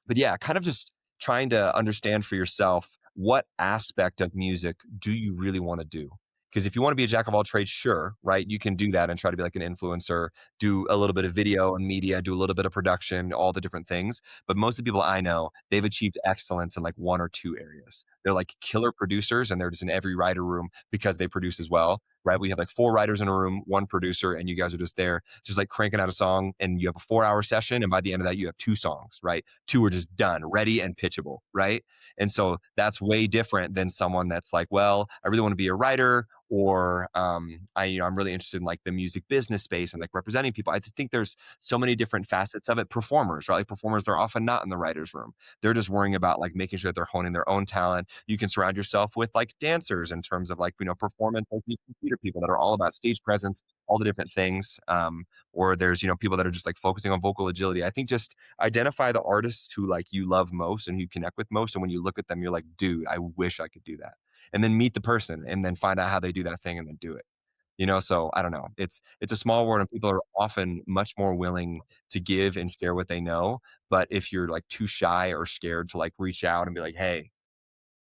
but yeah, kind of just trying to understand for yourself what aspect of music do you really want to do? Because if you want to be a jack of all trades, sure, right? You can do that and try to be like an influencer, do a little bit of video and media, do a little bit of production, all the different things. But most of the people I know, they've achieved excellence in like one or two areas. They're like killer producers and they're just in every writer room because they produce as well, right? We have like four writers in a room, one producer, and you guys are just there, just like cranking out a song. And you have a 4 hour session. And by the end of that, you have two songs, right? Two are just done, ready and pitchable, right? And so that's way different than someone that's like, well, I really want to be a writer, or I'm really interested in like the music business space and like representing people. I think there's so many different facets of it. Performers, right? Like performers, they're often not in the writer's room. They're just worrying about like making sure that they're honing their own talent. You can surround yourself with like dancers in terms of like, performance, like these theater people that are all about stage presence, all the different things. Or there's, people that are just like focusing on vocal agility. I think just identify the artists who like you love most and you connect with most. And when you look at them, you're like, dude, I wish I could do that. And then meet the person and then find out how they do that thing and then do it. So I don't know. It's a small world and people are often much more willing to give and share what they know. But if you're like too shy or scared to like reach out and be like, hey,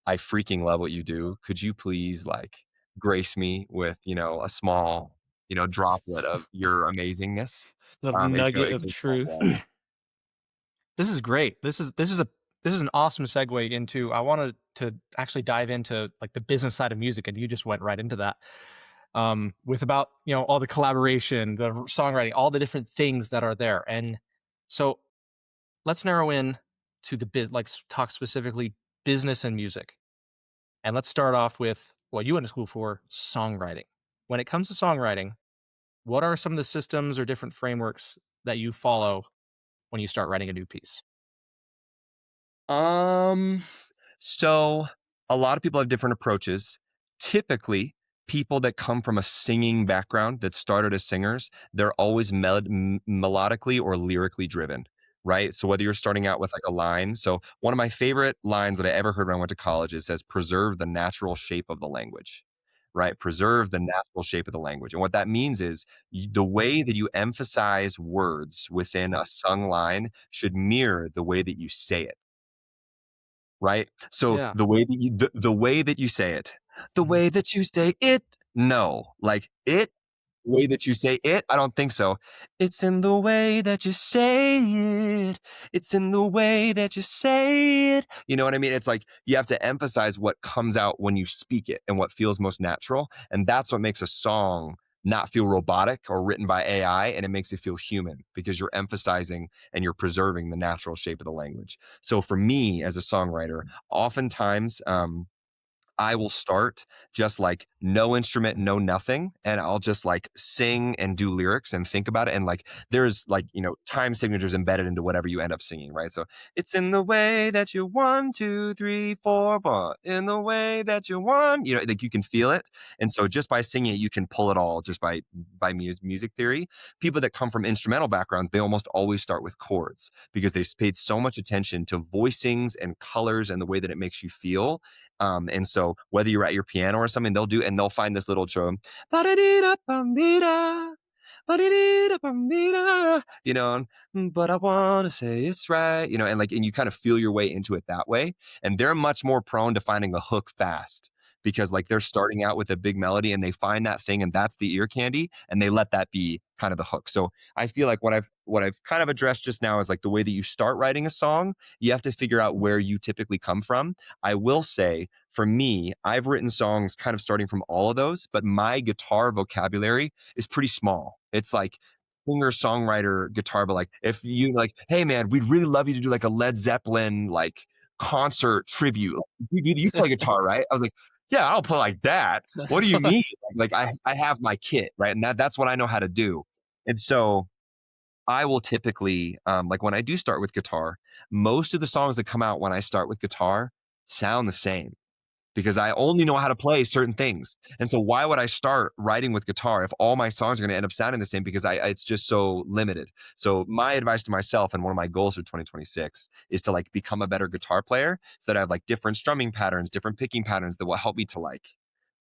I freaking love what you do. Could you please like grace me with, a small, droplet of your amazingness? The It nugget it of goes a long truth. way. This is great. This is an awesome segue into I wanted to actually dive into like the business side of music, and you just went right into that. With about all the collaboration, the songwriting, all the different things that are there. And so let's narrow in to the talk specifically business and music. And let's start off with what you went to school for, songwriting. When it comes to songwriting, what are some of the systems or different frameworks that you follow when you start writing a new piece? Um, so a lot of people have different approaches. Typically, people that come from a singing background that started as singers, they're always melodically or lyrically driven, right? So whether you're starting out with like a line, so one of my favorite lines that I ever heard when I went to college, it says, "Preserve the natural shape of the language." Right? Preserve the natural shape of the language. And what that means is the way that you emphasize words within a sung line should mirror the way that you say it, right? So Yeah. the way that you say it, the Mhm. way that you say it, no, like it, way that you say it, I don't think so. It's in the way that you say it. It's in the way that you say it. You know what I mean? It's like you have to emphasize what comes out when you speak it and what feels most natural. And that's what makes a song not feel robotic or written by AI. And it makes it feel human because you're emphasizing and you're preserving the natural shape of the language. So for me as a songwriter, oftentimes, I will start just like no instrument, no nothing. And I'll just like sing and do lyrics and think about it. And like there's like, time signatures embedded into whatever you end up singing, right? So it's in the way that you 1, 2, 3, 4, but in the way that you want, like you can feel it. And so just by singing it, you can pull it all just by music theory. People that come from instrumental backgrounds, they almost always start with chords because they've paid so much attention to voicings and colors and the way that it makes you feel, and so whether you're at your piano or something, they'll find this little drum, ba-da-dee-da-bum-dee-da, you know, but I want to say it's right, you know, and you kind of feel your way into it that way. And they're much more prone to finding a hook fast because like they're starting out with a big melody and they find that thing and that's the ear candy and they let that be kind of the hook. So I feel like what I've kind of addressed just now is like the way that you start writing a song, you have to figure out where you typically come from. I will say for me, I've written songs kind of starting from all of those, but my guitar vocabulary is pretty small. It's like singer songwriter guitar, but like if you like, hey man, we'd really love you to do like a Led Zeppelin like concert tribute. You play guitar, right? I was like, yeah, I'll play like that. What do you mean? Like I have my kit, right? And that's what I know how to do. And so I will typically, like when I do start with guitar, most of the songs that come out when I start with guitar sound the same because I only know how to play certain things. And so why would I start writing with guitar if all my songs are going to end up sounding the same because it's just so limited. So my advice to myself and one of my goals for 2026 is to like become a better guitar player so that I have like different strumming patterns, different picking patterns that will help me to like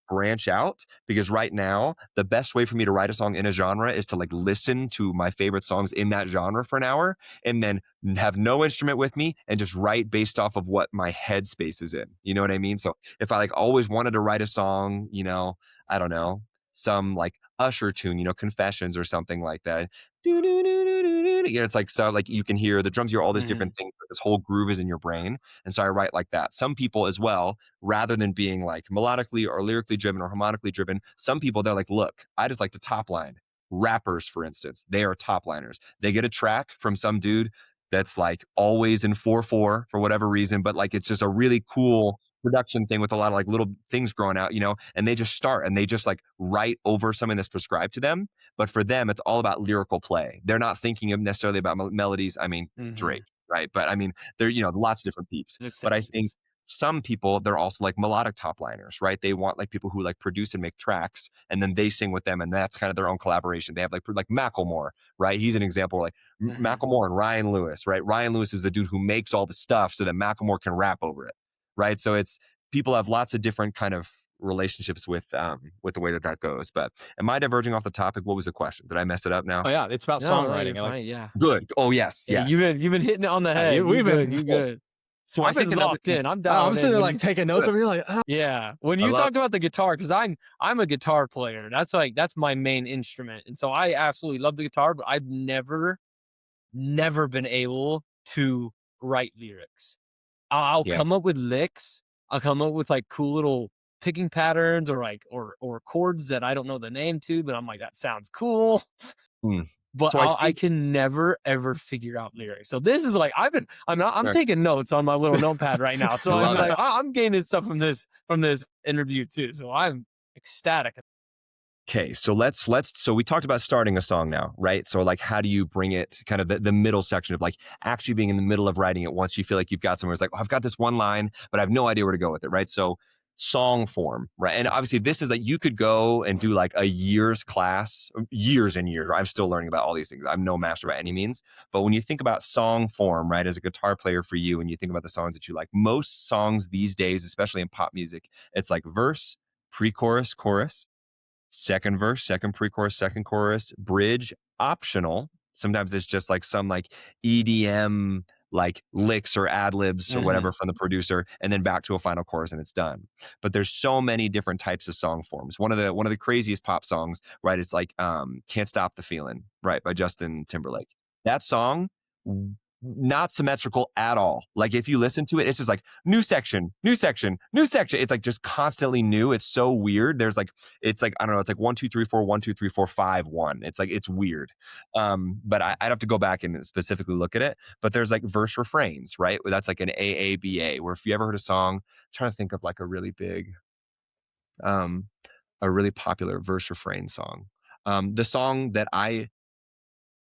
branch out because right now the best way for me to write a song in a genre is to like listen to my favorite songs in that genre for an hour and then have no instrument with me and just write based off of what my headspace is in. You know what I mean? So if I like always wanted to write a song, you know, I don't know, some like Usher tune, you know, Confessions or something like that. You know, it's like so like you can hear the drums, you hear all these different things, but this whole groove is in your brain. And so I write like that. Some people as well, rather than being like melodically or lyrically driven or harmonically driven, some people they're like, look, I just like to top line. Rappers, for instance, they are top liners. They get a track from some dude that's like always in 4/4 for whatever reason, but like it's just a really cool production thing with a lot of like little things growing out, you know, and they just start and they just like write over something that's prescribed to them. But for them, it's all about lyrical play. They're not thinking of necessarily about melodies. I mean, Drake, right? But I mean, there, you know, lots of different peeps. But I think some people, they're also like melodic top liners, right? They want like people who like produce and make tracks and then they sing with them. And that's kind of their own collaboration. They have like Macklemore, right? He's an example, like Macklemore and Ryan Lewis, right? Ryan Lewis is the dude who makes all the stuff so that Macklemore can rap over it, right? So it's, people have lots of different kind of relationships with the way that goes. But am I diverging off the topic? What was the question? Did I mess it up now? Oh yeah, it's about No, songwriting. you're fine, yeah. Good. Oh yes, Yeah, yes. you've been hitting it on the head. we've been you good. So I've been locked in. I'm down. I'm sitting there like taking notes over here, like yeah. When you talked about the guitar, because I'm a guitar player. That's my main instrument, and so I absolutely love the guitar. But I've never been able to write lyrics. I'll come up with licks. I'll come up with like cool little picking patterns or like or chords that I don't know the name to, but I'm like, that sounds cool. But so I can never ever figure out lyrics. So this is like I'm taking notes on my little notepad right now. So I'm like I'm gaining stuff from this interview too. So I'm ecstatic. Okay, so so we talked about starting a song now, right? So like how do you bring it kind of the middle section of like actually being in the middle of writing it once you feel like you've got somewhere. It's like, oh, I've got this one line, but I have no idea where to go with it, right? So song form, right? And obviously this is like you could go and do like a year's class, years and years. I'm still learning about all these things. I'm no master by any means. But when you think about song form, right, as a guitar player for you, and you think about the songs that you like, most songs these days, especially in pop music, it's like verse, pre-chorus, chorus, second verse, second pre-chorus, second chorus, bridge, optional. Sometimes it's just like some like EDM like licks or ad libs or whatever from the producer, and then back to a final chorus and it's done. But there's so many different types of song forms. One of the craziest pop songs, right? It's like "Can't Stop the Feeling," right, by Justin Timberlake. That song, not symmetrical at all. Like if you listen to it, it's just like new section, new section, new section. It's like just constantly new. It's so weird. There's like, it's like, I don't know, it's like 1, 2, 3, 4, 1, 2, 3, 4, 5, 1. It's like, it's weird. But I'd have to go back and specifically look at it. But there's like verse refrains, right? That's like an AABA, where if you ever heard a song, I'm trying to think of like a really big, a really popular verse refrain song. The song that I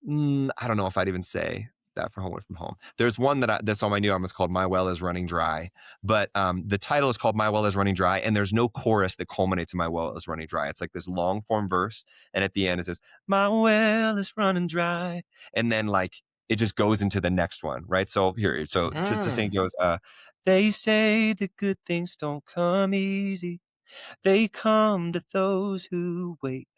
don't know if I'd even say that for Home Away from Home. There's one that's on my new album. It's called My Well Is Running Dry. But the title is called My Well Is Running Dry, and there's no chorus that culminates in My Well Is Running Dry. It's like this long form verse, and at the end it says, My well is running dry. And then like it just goes into the next one, right? So here, to sing goes, they say the good things don't come easy. They come to those who wait.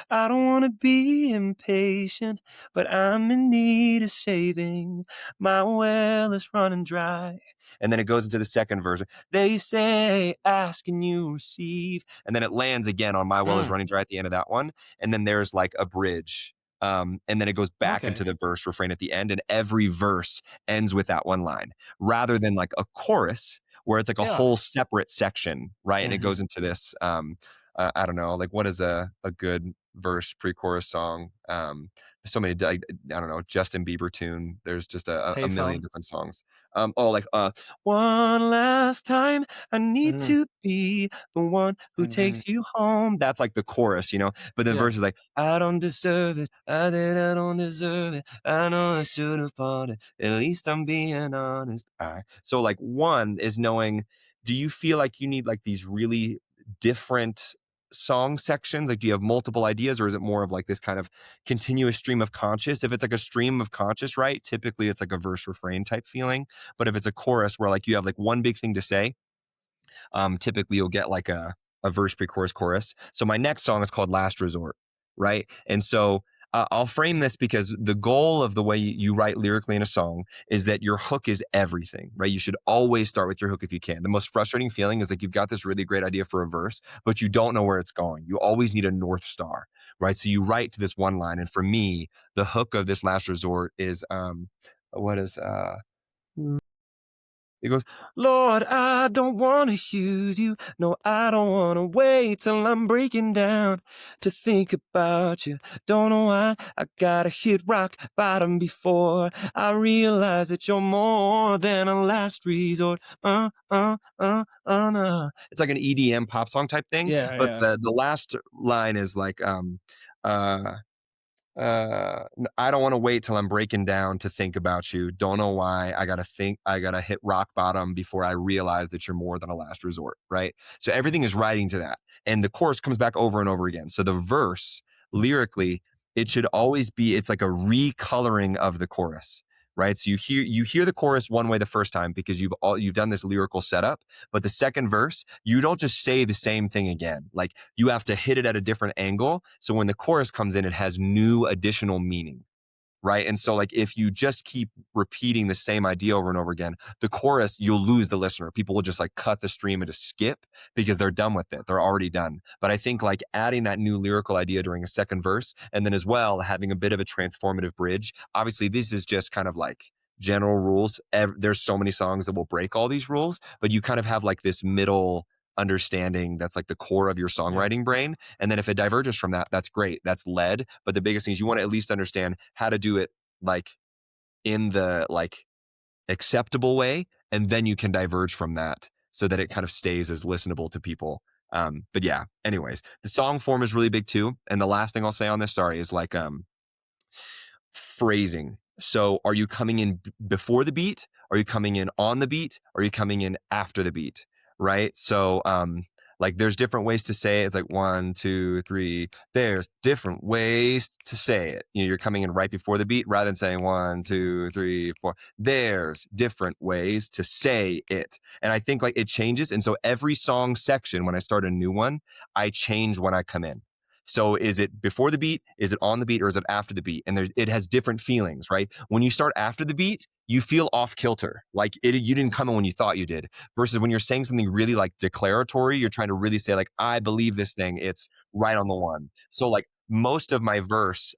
I don't want to be impatient, but I'm in need of saving. My well is running dry. And then it goes into the second verse. They say, ask and you receive. And then it lands again on my well is running dry at the end of that one. And then there's like a bridge. And then it goes back into the verse refrain at the end. And every verse ends with that one line rather than like a chorus where it's like a whole separate section, right? And it goes into this, I don't know, like what is a good verse pre-chorus song? So many, I don't know, Justin Bieber tune. There's just a million different songs. One last time, I need to be the one who takes you home. That's like the chorus, you know. But the verse is like, I don't deserve it. I don't deserve it. I know I should have bought it. At least I'm being honest. So like one is knowing, do you feel like you need like these really different song sections? Like, do you have multiple ideas, or is it more of like this kind of continuous stream of conscious? If it's like a stream of conscious, right, typically it's like a verse refrain type feeling. But if it's a chorus where like you have like one big thing to say, typically you'll get like a verse pre-chorus chorus. So my next song is called Last Resort, right? And so I'll frame this because the goal of the way you write lyrically in a song is that your hook is everything, right? You should always start with your hook if you can. The most frustrating feeling is like you've got this really great idea for a verse, but you don't know where it's going. You always need a North Star, right? So you write to this one line. And for me, the hook of this Last Resort is, it goes, Lord, I don't want to use you. No, I don't want to wait till I'm breaking down to think about you. Don't know why I gotta hit rock bottom before I realize that you're more than a last resort. No. It's like an EDM pop song type thing. But the last line is like, I don't want to wait till I'm breaking down to think about you. Don't know why I gotta hit rock bottom before I realize that you're more than a last resort, right? So everything is writing to that. And the chorus comes back over and over again. So the verse lyrically, it should always be, it's like a recoloring of the chorus, right? So you hear the chorus one way the first time because you've done this lyrical setup, but the second verse, you don't just say the same thing again. Like you have to hit it at a different angle. So when the chorus comes in, it has new additional meaning, right? And so like if you just keep repeating the same idea over and over again, the chorus, you'll lose the listener. People will just like cut the stream and just skip because they're done with it. They're already done. But I think like adding that new lyrical idea during a second verse, and then as well having a bit of a transformative bridge. Obviously this is just kind of like general rules. There's so many songs that will break all these rules, but you kind of have like this middle understanding that's like the core of your songwriting brain. And then if it diverges from that, that's great. That's led. But the biggest thing is you want to at least understand how to do it like in the like acceptable way. And then you can diverge from that so that it kind of stays as listenable to people. But yeah, anyways, the song form is really big too. And the last thing I'll say on this, sorry, is like phrasing. So are you coming in before the beat? Are you coming in on the beat? Are you coming in after the beat? Right? So like there's different ways to say it. It's like 1, 2, 3. There's different ways to say it. You know, you're coming in right before the beat rather than saying 1, 2, 3, 4. There's different ways to say it. And I think like it changes. And so every song section, when I start a new one, I change when I come in. So is it before the beat? Is it on the beat? Or is it after the beat? And it has different feelings, right? When you start after the beat, you feel off kilter. Like you didn't come in when you thought you did. Versus when you're saying something really like declaratory, you're trying to really say like, I believe this thing. It's right on the one. So like most of my verse,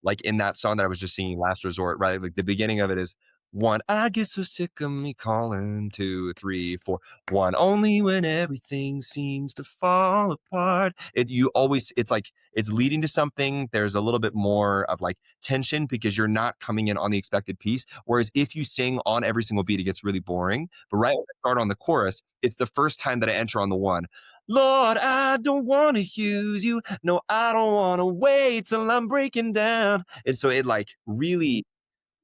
like in that song that I was just singing, Last Resort, right? Like the beginning of it is 1, I get so sick of me calling. 2, 3, 4. 1, only when everything seems to fall apart. It's like it's leading to something. There's a little bit more of like tension because you're not coming in on the expected piece. Whereas if you sing on every single beat, it gets really boring. But right when I start on the chorus, it's the first time that I enter on the 1. Lord, I don't want to use you. No, I don't want to wait till I'm breaking down. And so it like really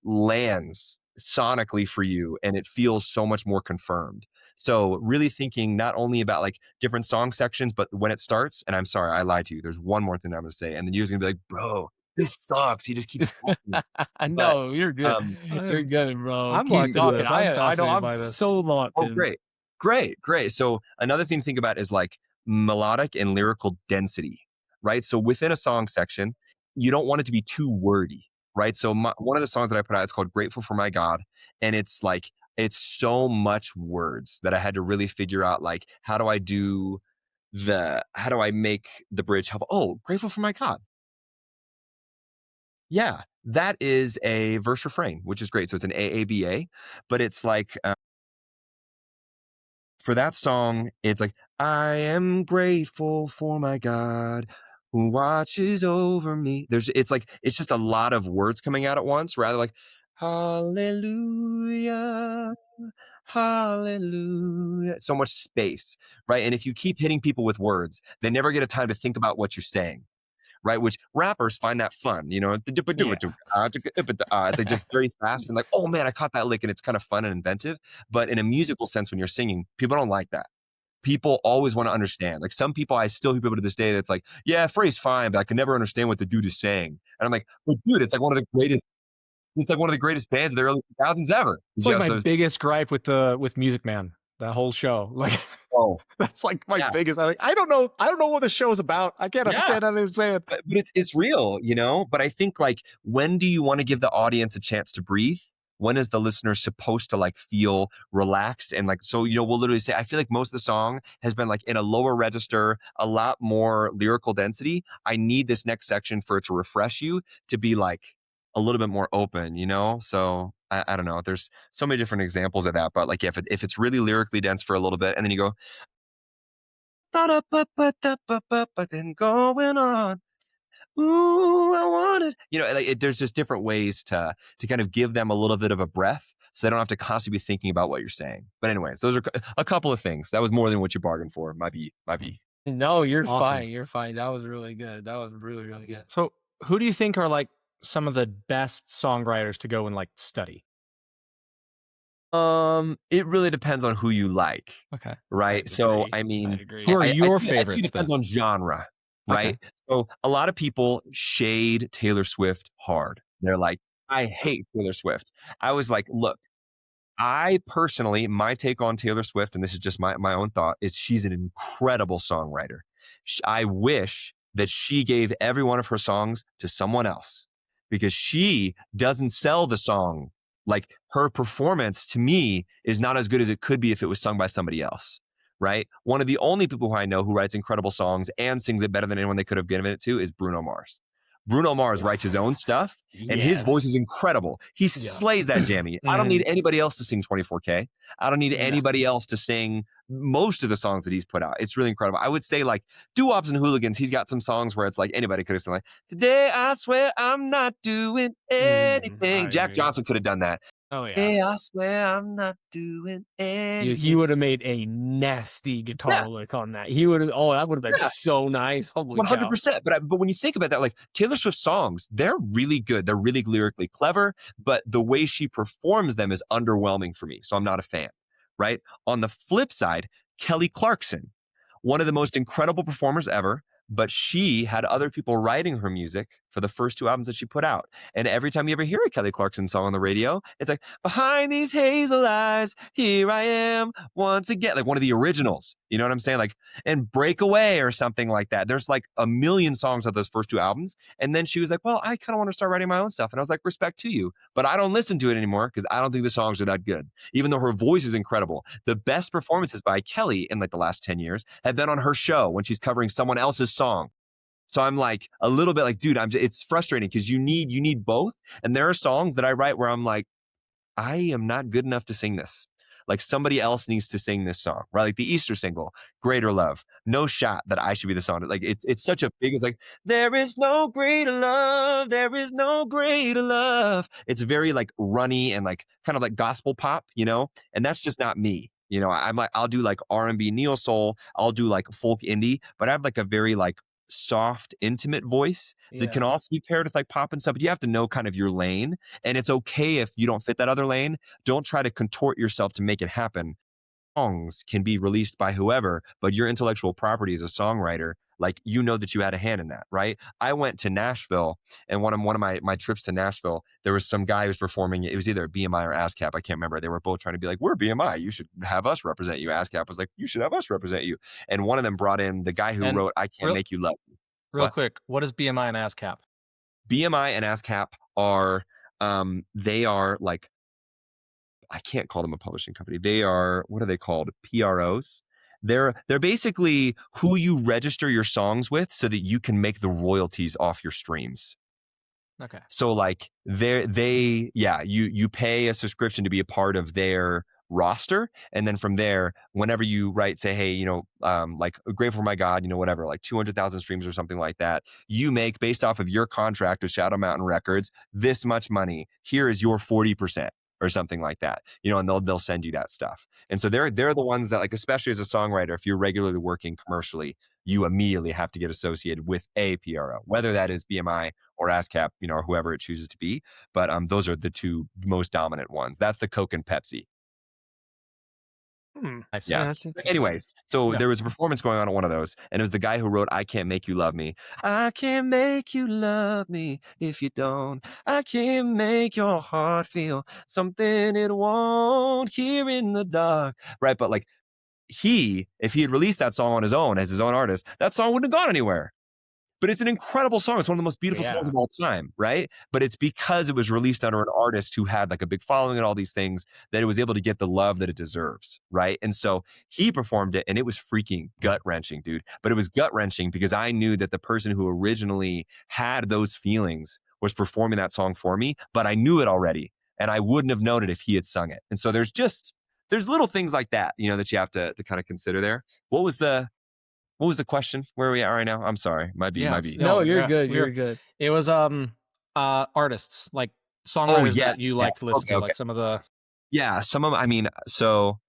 lands sonically for you and it feels so much more confirmed. So really thinking not only about like different song sections, but when it starts, and I'm sorry, I lied to you. There's one more thing I'm going to say. And then you're going to be like, bro, this sucks. He just keeps talking. No, you're good. You're good, bro. I'm Keep locked into talking. this. I'm so locked in. Great. So another thing to think about is like melodic and lyrical density. right? So within a song section, you don't want it to be too wordy, right? So one of the songs that I put out, it's called Grateful for My God. And it's like, it's so much words that I had to really figure out, like, how do I make the bridge help? Oh, grateful for my God. Yeah, that is a verse refrain, which is great. So it's an AABA, but it's like, for that song, it's like, I am grateful for my God who watches over me. It's like, it's just a lot of words coming out at once, rather like, hallelujah, hallelujah. So much space, right? And if you keep hitting people with words, they never get a time to think about what you're saying, right? Which rappers find that fun, you know? Yeah. It's like just very fast and like, oh man, I caught that lick, and it's kind of fun and inventive. But in a musical sense, when you're singing, people don't like that. People always want to understand. Like some people, I still hear people to this day that's like, yeah, phrase fine, but I can never understand what the dude is saying. And I'm like, well, dude, it's like one of the greatest bands of the early 2000s ever. It's like my biggest gripe with Music Man, that whole show. Like, oh, that's like my yeah. biggest. I don't know what the show is about. I can't understand what it's saying. But it's real, you know? But I think, like, when do you want to give the audience a chance to breathe? When is the listener supposed to like feel relaxed? And like, so, you know, we'll literally say, I feel like most of the song has been like in a lower register, a lot more lyrical density. I need this next section for it to refresh you, to be like a little bit more open, you know? So I don't know. There's so many different examples of that. But like, if it's really lyrically dense for a little bit, and then you go, but then going on. Ooh, I want it. You know, like there's just different ways to kind of give them a little bit of a breath, so they don't have to constantly be thinking about what you're saying. But anyways, those are a couple of things. That was more than what you bargained for. Might be. No, you're Awesome. fine. You're fine. That was really good. That was really, really good. So, who do you think are like some of the best songwriters to go and like study? It really depends on who you like. Okay. Right. So, I mean, who are your I think favorites? it depends on genre. Right. Okay. So, a lot of people shade Taylor Swift hard. They're like, I hate Taylor Swift. I was like, look, I personally, my take on Taylor Swift, and this is just my own thought, is she's an incredible songwriter. I wish that she gave every one of her songs to someone else, because she doesn't sell the song. Like, her performance to me is not as good as it could be if it was sung by somebody else, right? One of the only people who I know who writes incredible songs and sings it better than anyone they could have given it to is Bruno Mars. Bruno Mars writes his own stuff, and his voice is incredible. He slays that jammy. I don't need anybody else to sing 24K. I don't need anybody else to sing most of the songs that he's put out. It's really incredible. I would say, like, Doo-Wops and Hooligans, he's got some songs where it's like anybody could have sung, like, today I swear I'm not doing anything. Jack Johnson could have done that. Oh, yeah. Hey, I swear I'm not doing anything. He would have made a nasty guitar lick on that. He would have. Oh, that would have been so nice. Holy 100%. But when you think about that, like, Taylor Swift songs, they're really good. They're really lyrically clever, but the way she performs them is underwhelming for me. So I'm not a fan, right? On the flip side, Kelly Clarkson, one of the most incredible performers ever, but she had other people writing her music for the first 2 albums that she put out. And every time you ever hear a Kelly Clarkson song on the radio, it's like, behind these hazel eyes, here I am once again. Like one of the originals, you know what I'm saying? Like, and Breakaway or something like that. There's like a million songs of those first 2 albums. And then she was like, well, I kind of want to start writing my own stuff. And I was like, respect to you, but I don't listen to it anymore because I don't think the songs are that good, even though her voice is incredible. The best performances by Kelly in like the last 10 years have been on her show when she's covering someone else's song. So I'm like a little bit like, dude, it's frustrating because you need both. And there are songs that I write where I'm like, I am not good enough to sing this. Like somebody else needs to sing this song, right? Like the Easter single, Greater Love, no shot that I should be the song. Like it's such a big, it's like, there is no greater love. There is no greater love. It's very like runny and like kind of like gospel pop, you know? And that's just not me. You know, I'm like, I'll do like R&B, neo soul. I'll do like folk indie, but I have like a very like soft, intimate voice that can also be paired with like pop and stuff. But you have to know kind of your lane, and it's okay if you don't fit that other lane. Don't try to contort yourself to make it happen. Songs can be released by whoever, but your intellectual property as a songwriter, like, you know that you had a hand in that, right? I went to Nashville, and one of my trips to Nashville, there was some guy who was performing. It was either BMI or ASCAP. I can't remember. They were both trying to be like, we're BMI. You should have us represent you. ASCAP was like, you should have us represent you. And one of them brought in the guy who wrote I Can't Make You Love Me. Real quick, what is BMI and ASCAP? BMI and ASCAP are they are like, I can't call them a publishing company. They are, what are they called? PROs. They're basically who you register your songs with so that you can make the royalties off your streams. Okay. So like you pay a subscription to be a part of their roster, and then from there, whenever you write, say, hey, like Grateful for My God, whatever, like 200,000 streams or something like that, you make, based off of your contract with Shadow Mountain Records, this much money. Here is your 40%. Or something like that, and they'll send you that stuff. And so they're the ones that, like, especially as a songwriter, if you're regularly working commercially, you immediately have to get associated with a PRO, whether that is BMI or ASCAP, or whoever it chooses to be. But those are the two most dominant ones. That's the Coke and Pepsi. Nice. Yeah. That's interesting. Anyways, so there was a performance going on at one of those, and it was the guy who wrote I Can't Make You Love Me. I can't make you love me if you don't. I can't make your heart feel something it won't here in the dark. Right. But like, if he had released that song on his own as his own artist, that song wouldn't have gone anywhere. But it's an incredible song. It's one of the most beautiful songs of all time, right? But it's because it was released under an artist who had like a big following and all these things that it was able to get the love that it deserves, right? And so he performed it, and it was freaking gut-wrenching, dude. But it was gut-wrenching because I knew that the person who originally had those feelings was performing that song for me, but I knew it already, and I wouldn't have known it if he had sung it. And so there's little things like that, that you have to kind of consider there. What was the question? Where are we at right now? I'm sorry. Might be. No, you're good. You're good. It was artists, like songwriters that you like to listen to, like some of the. Yeah, some of. I mean, so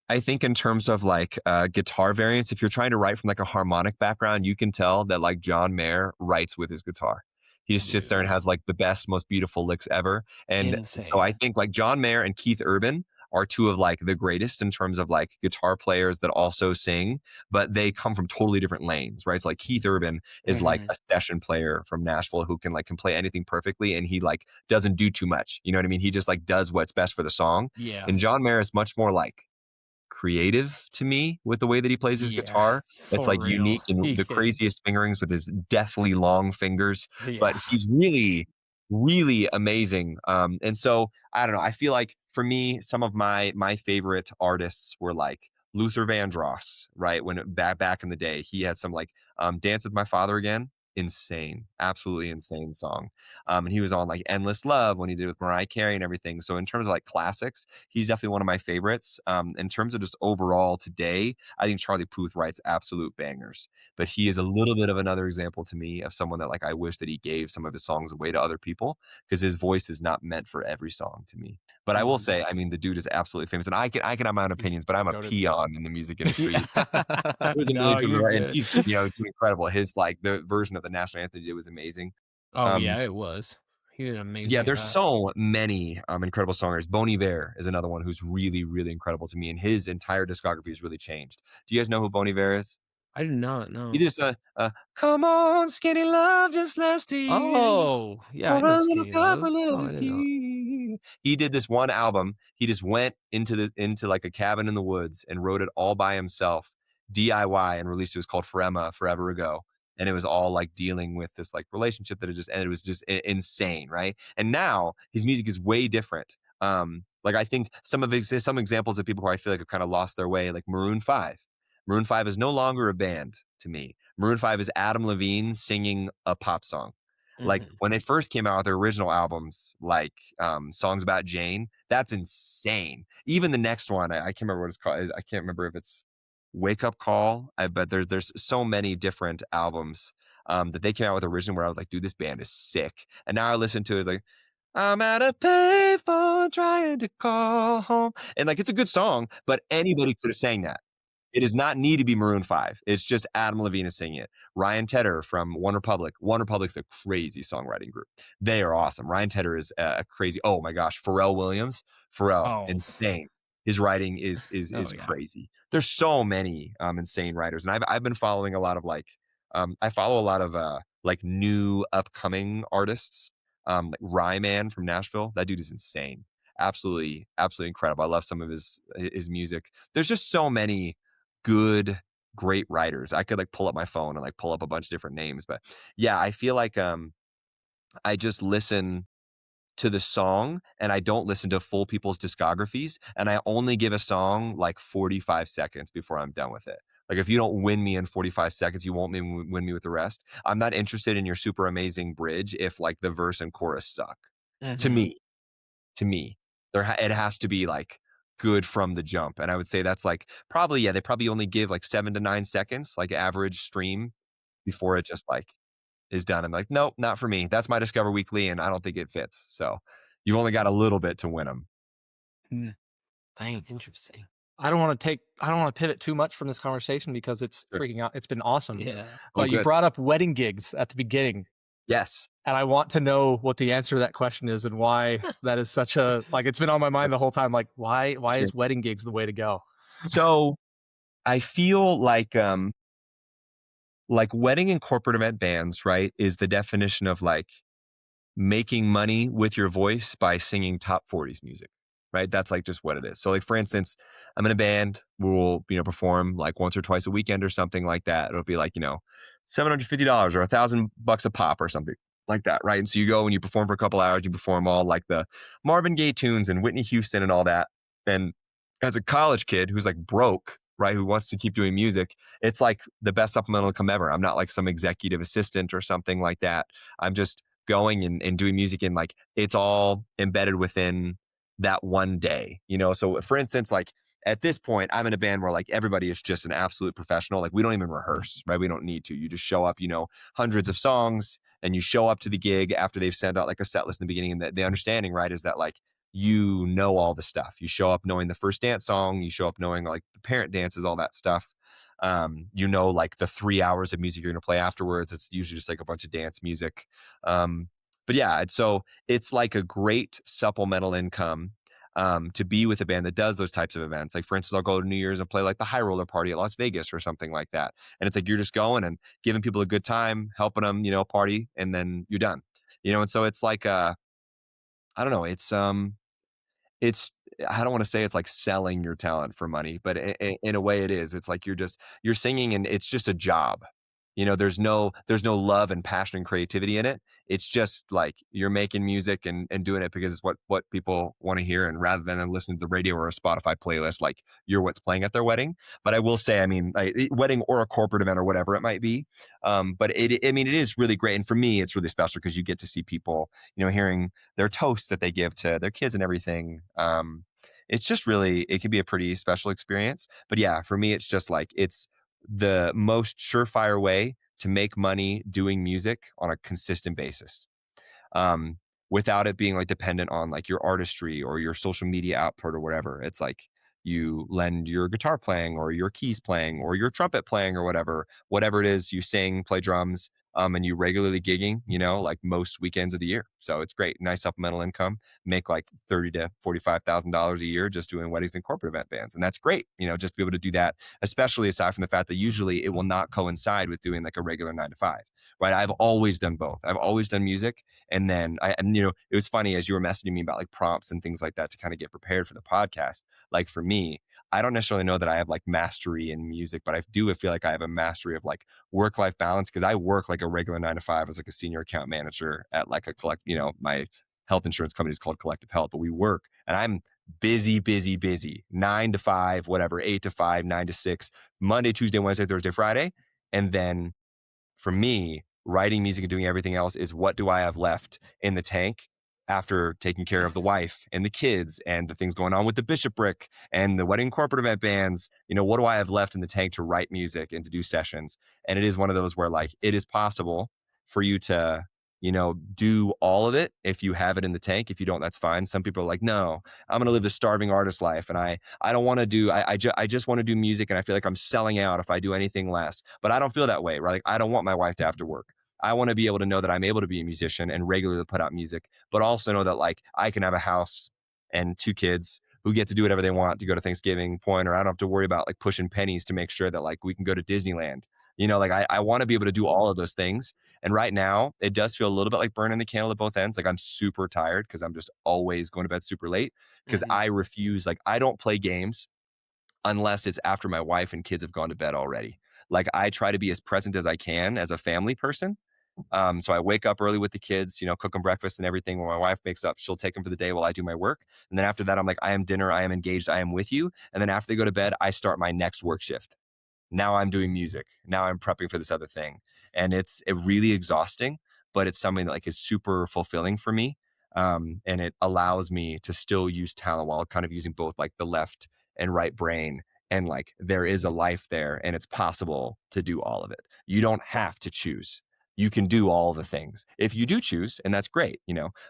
I think in terms of like guitar variants, if you're trying to write from like a harmonic background, you can tell that like John Mayer writes with his guitar. He just sits there and has like the best, most beautiful licks ever. And so I think like John Mayer and Keith Urban are two of like the greatest in terms of like guitar players that also sing, but they come from totally different lanes, right? So like Keith Urban is like a session player from Nashville who can play anything perfectly, and he like doesn't do too much. You know what I mean? He just like does what's best for the song. Yeah. And John Mayer is much more like creative to me with the way that he plays his guitar. It's like unique and the craziest fingerings with his deathly long fingers, but he's really, really amazing. And so I don't know, I feel like for me, some of my favorite artists were like Luther Vandross, right? When back in the day, he had some like Dance with My Father Again. Insane, absolutely insane song. And he was on like Endless Love when he did with Mariah Carey and everything. So in terms of like classics, he's definitely one of my favorites. In terms of just overall today, I think Charlie Puth writes absolute bangers, but he is a little bit of another example to me of someone that like I wish that he gave some of his songs away to other people, because his voice is not meant for every song to me. But I will say, I mean, the dude is absolutely famous, and I can have my own opinions, but I'm a peon in the music industry. And he's doing incredible. His like the version of the national anthem he did was amazing. It was. He did amazing. Yeah, there's so many incredible songwriters. Bon Iver is another one who's really, really incredible to me, and his entire discography has really changed. Do you guys know who Bon Iver is? I do not know. He just come on, skinny love, just last year. Oh, yeah. I know Skinny Love. He did this one album. He just went into like a cabin in the woods and wrote it all by himself, DIY, and released it. It was called Forever Ago. And it was all like dealing with this like relationship that it was just insane, right? And now his music is way different. Like I think some examples of people who I feel like have kind of lost their way, like Maroon 5. Maroon 5 is no longer a band to me. Maroon 5 is Adam Levine singing a pop song. Like when they first came out with their original albums, like Songs About Jane, that's insane. Even the next one, I can't remember what it's called. I can't remember if it's Wake Up Call. I bet there's so many different albums that they came out with originally where I was like, dude, this band is sick. And now I listen to it, it's like, I'm at a payphone trying to call home. And like, it's a good song, but anybody could have sang that. It does not need to be Maroon 5. It's just Adam Levine is singing it. Ryan Tedder from One Republic. One Republic's a crazy songwriting group. They are awesome. Ryan Tedder is a crazy, oh my gosh, Pharrell Williams. Insane. His writing is crazy. There's so many insane writers. And I've been following a lot of like, I follow a lot of like new upcoming artists. Like Ryman from Nashville. That dude is insane. Absolutely, absolutely incredible. I love some of his music. There's just so many good great writers. I could like pull up my phone and like pull up a bunch of different names, but yeah, I feel like I just listen to the song and I don't listen to full people's discographies, and I only give a song like 45 seconds before I'm done with it. Like if you don't win me in 45 seconds, you won't win me with the rest. I'm not interested in your super amazing bridge if like the verse and chorus suck. To Mhm. me, to me, it has to be like good from the jump. And I would say that's like probably, yeah, they probably only give like 7 to 9 seconds, like average stream before it just like is done. And like, nope, not for me. That's my Discover Weekly, and I don't think it fits. So you've only got a little bit to win them. Mm. Dang, interesting. I don't want to pivot too much from this conversation because it's Sure. freaking out. It's been awesome. Yeah. Oh, But you good. brought up wedding gigs at the beginning, Yes. and I want to know what the answer to that question is and why that is such a, like, it's been on my mind the whole time. Like, why Sure. is wedding gigs the way to go? So I feel like wedding and corporate event bands, right, is the definition of like making money with your voice by singing top 40s music, right? That's like just what it is. So like, for instance, I'm in a band, we'll, perform like once or twice a weekend or something like that. It'll be like, $750 or $1,000 a pop or something like that, right? And so you go and you perform for a couple hours, you perform all like the Marvin Gaye tunes and Whitney Houston and all that. And as a college kid who's like broke, right, who wants to keep doing music, it's like the best supplemental income ever. I'm not like some executive assistant or something like that. I'm just going and doing music, and like it's all embedded within that one day. So for instance, like at this point I'm in a band where like everybody is just an absolute professional. Like we don't even rehearse, right? We don't need to. You just show up, hundreds of songs, and you show up to the gig after they've sent out like a set list in the beginning. And the understanding, right, is that like all the stuff. You show up knowing the first dance song, you show up knowing like the parent dances, all that stuff. Like the 3 hours of music you're going to play afterwards. It's usually just like a bunch of dance music. But yeah, it's like a great supplemental income to be with a band that does those types of events. Like for instance, I'll go to New Year's and play like the High Roller Party at Las Vegas or something like that. And it's like you're just going and giving people a good time, helping them, party, and then you're done. And so it's like I don't know, it's I don't want to say it's like selling your talent for money, but in a way it is. It's like you're singing and it's just a job. There's no love and passion and creativity in it. It's just like you're making music and doing it because it's what people want to hear, and rather than them listening to the radio or a Spotify playlist, like you're what's playing at their wedding. But I will say, I mean, wedding or a corporate event or whatever it might be. But it is really great, and for me, it's really special because you get to see people, hearing their toasts that they give to their kids and everything. It's just really, it can be a pretty special experience. But yeah, for me, it's just like it's the most surefire way to make money doing music on a consistent basis, um, without it being like dependent on like your artistry or your social media output or whatever. It's like you lend your guitar playing or your keys playing or your trumpet playing or whatever it is, you sing, play drums, and you regularly gigging, like most weekends of the year. So it's great, nice supplemental income. Make like $30,000 to $45,000 a year just doing weddings and corporate event bands, and that's great. Just to be able to do that, especially aside from the fact that usually it will not coincide with doing like a regular 9 to 5. Right? I've always done both. I've always done music, and then it was funny as you were messaging me about like prompts and things like that to kind of get prepared for the podcast. Like for me, I don't necessarily know that I have like mastery in music, but I do feel like I have a mastery of like work-life balance because I work like a regular 9 to 5 as like a senior account manager at like my health insurance company is called Collective Health, but we work and I'm busy, busy, busy, 9 to 5, whatever, 8 to 5, 9 to 6, Monday, Tuesday, Wednesday, Thursday, Friday. And then for me, writing music and doing everything else is what do I have left in the tank after taking care of the wife and the kids and the things going on with the bishopric and the wedding corporate event bands. What do I have left in the tank to write music and to do sessions? And it is one of those where like it is possible for you to do all of it if you have it in the tank. If you don't, that's fine. Some people are like, no, I'm going to live the starving artist life. And I don't want to do, I just want to do music. And I feel like I'm selling out if I do anything less, but I don't feel that way, right? Like, I don't want my wife to have to work. I want to be able to know that I'm able to be a musician and regularly put out music, but also know that like I can have a house and 2 kids who get to do whatever they want to go to Thanksgiving point, or I don't have to worry about like pushing pennies to make sure that like we can go to Disneyland. Like I want to be able to do all of those things. And right now, it does feel a little bit like burning the candle at both ends. Like I'm super tired because I'm just always going to bed super late because I refuse. Like I don't play games unless it's after my wife and kids have gone to bed already. Like I try to be as present as I can as a family person. So I wake up early with the kids, cook them breakfast and everything. When my wife wakes up, she'll take them for the day while I do my work. And then after that, I'm like, I am dinner, I am engaged, I am with you. And then after they go to bed, I start my next work shift. Now I'm doing music. Now I'm prepping for this other thing. And it's really exhausting, but it's something that like is super fulfilling for me. And it allows me to still use talent while kind of using both like the left and right brain. And like there is a life there and it's possible to do all of it. You don't have to choose. You can do all the things if you do choose, and that's great,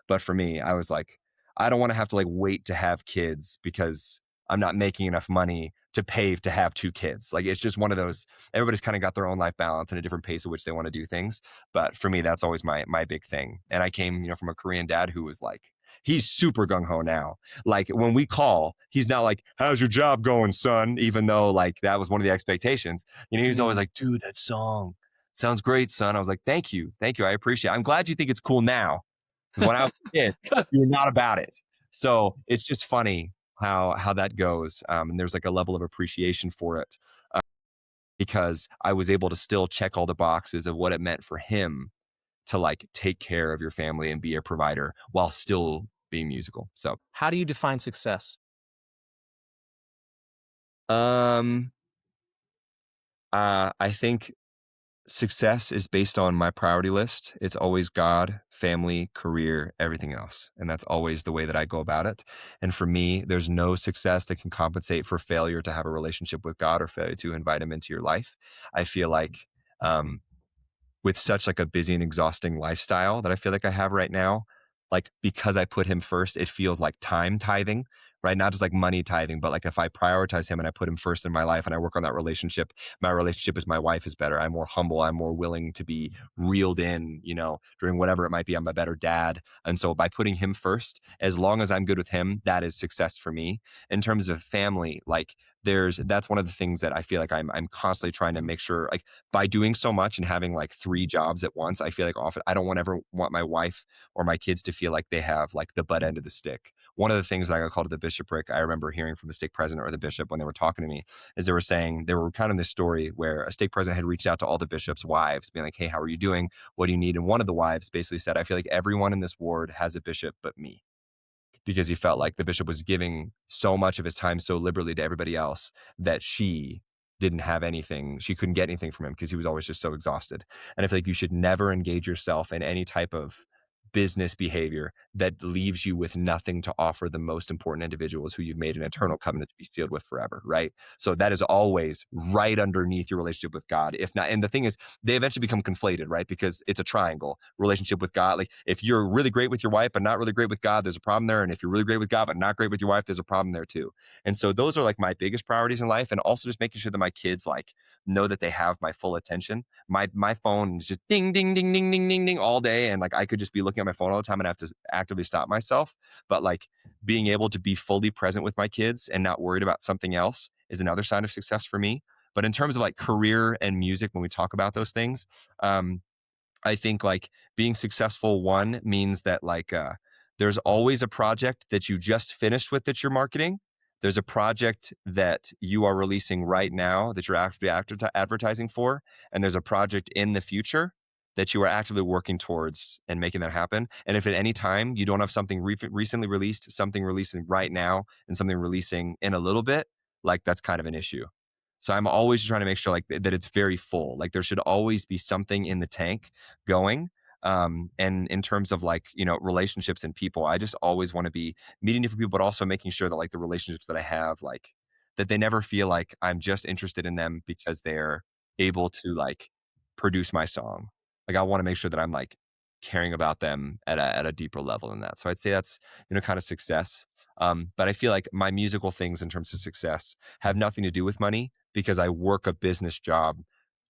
But for me, I was like, I don't want to have to like wait to have kids because I'm not making enough money to pay to have two kids. Like it's just one of those, everybody's kind of got their own life balance and a different pace at which they want to do things. But for me, that's always my big thing. And I came, from a Korean dad who was like, he's super gung ho now. Like when we call, he's not like, how's your job going, son? Even though like that was one of the expectations. He's always like, dude, that song sounds great, son. I was like, thank you. Thank you. I appreciate it. I'm glad you think it's cool now. Because when I was a kid, you're not about it. So it's just funny how that goes. And there's like a level of appreciation for it because I was able to still check all the boxes of what it meant for him to like take care of your family and be a provider while still being musical. So, how do you define success? I think success is based on my priority list. It's always God, family, career, everything else. And that's always the way that I go about it. And for me, there's no success that can compensate for failure to have a relationship with God or failure to invite him into your life. I feel like with such like a busy and exhausting lifestyle that I feel like I have right now, like because I put him first, it feels like time tithing, right? Not just like money tithing, but like if I prioritize him and I put him first in my life and I work on that relationship, my relationship with my wife is better. I'm more humble. I'm more willing to be reeled in, during whatever it might be. I'm a better dad. And so by putting him first, as long as I'm good with him, that is success for me. In terms of family, like that's one of the things that I feel like I'm constantly trying to make sure, like by doing so much and having like 3 jobs at once, I feel like often I don't ever want my wife or my kids to feel like they have like the butt end of the stick. One of the things that I got called to the bishopric, I remember hearing from the stake president or the bishop when they were talking to me, is they were saying, they were kind of this story where a stake president had reached out to all the bishops' wives, being like, hey, how are you doing? What do you need? And one of the wives basically said, I feel like everyone in this ward has a bishop but me. Because he felt like the bishop was giving so much of his time so liberally to everybody else that she didn't have anything. She couldn't get anything from him because he was always just so exhausted. And I feel like you should never engage yourself in any type of business behavior that leaves you with nothing to offer the most important individuals who you've made an eternal covenant to be sealed with forever, right? So that is always right underneath your relationship with God. If not, and the thing is, they eventually become conflated, right? Because it's a triangle relationship with God. Like if you're really great with your wife, but not really great with God, there's a problem there. And if you're really great with God, but not great with your wife, there's a problem there too. And so those are like my biggest priorities in life. And also just making sure that my kids like know that they have my full attention. My phone is just ding, ding, ding, ding, ding, ding, ding all day. And like, I could just be looking at my phone all the time and I have to actively stop myself. But like being able to be fully present with my kids and not worried about something else is another sign of success for me. But in terms of like career and music, when we talk about those things, I think like being successful, one means that like there's always a project that you just finished with that you're marketing. There's a project that you are releasing right now that you're actively advertising for. And there's a project in the future that you are actively working towards and making that happen. And if at any time you don't have something recently released, something releasing right now, and something releasing in a little bit, like that's kind of an issue. So I'm always trying to make sure like that it's very full. Like there should always be something in the tank going. And in terms of like, relationships and people, I just always want to be meeting different people, but also making sure that like the relationships that I have, like that they never feel like I'm just interested in them because they're able to like produce my song. Like I want to make sure that I'm like caring about them at a deeper level than that. So I'd say that's, kind of success. But I feel like my musical things in terms of success have nothing to do with money because I work a business job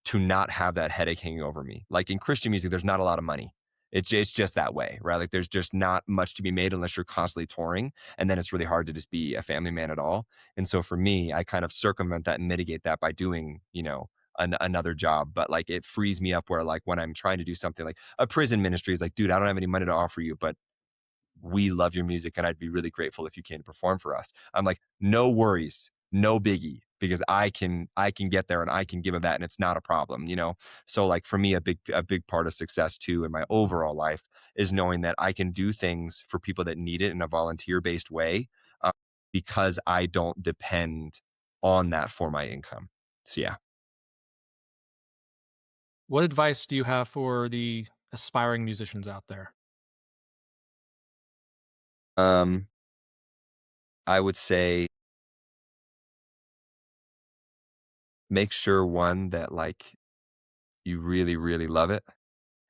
to not have that headache hanging over me. Like in Christian music, there's not a lot of money. It's just that way, right? Like there's just not much to be made unless you're constantly touring. And then it's really hard to just be a family man at all. And so for me, I kind of circumvent that and mitigate that by doing, another job. But like it frees me up where like when I'm trying to do something like a prison ministry is like, dude, I don't have any money to offer you, but we love your music and I'd be really grateful if you came to perform for us. I'm like, no worries, no biggie. because I can get there and I can give them that, and it's not a problem, you know? So like for me, a big part of success too in my overall life is knowing that I can do things for people that need it in a volunteer-based way, because I don't depend on that for my income. So yeah. What advice do you have for the aspiring musicians out there? I would say make sure, one, that like you really, really love it.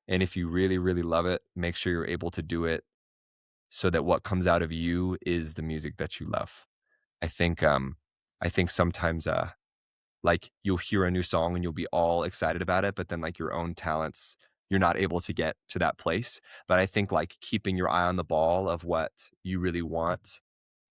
And if you really, really love it, make sure you're able to do it so that what comes out of you is the music that you love. I think sometimes like you'll hear a new song and you'll be all excited about it, but then like your own talents, you're not able to get to that place. But I think like keeping your eye on the ball of what you really want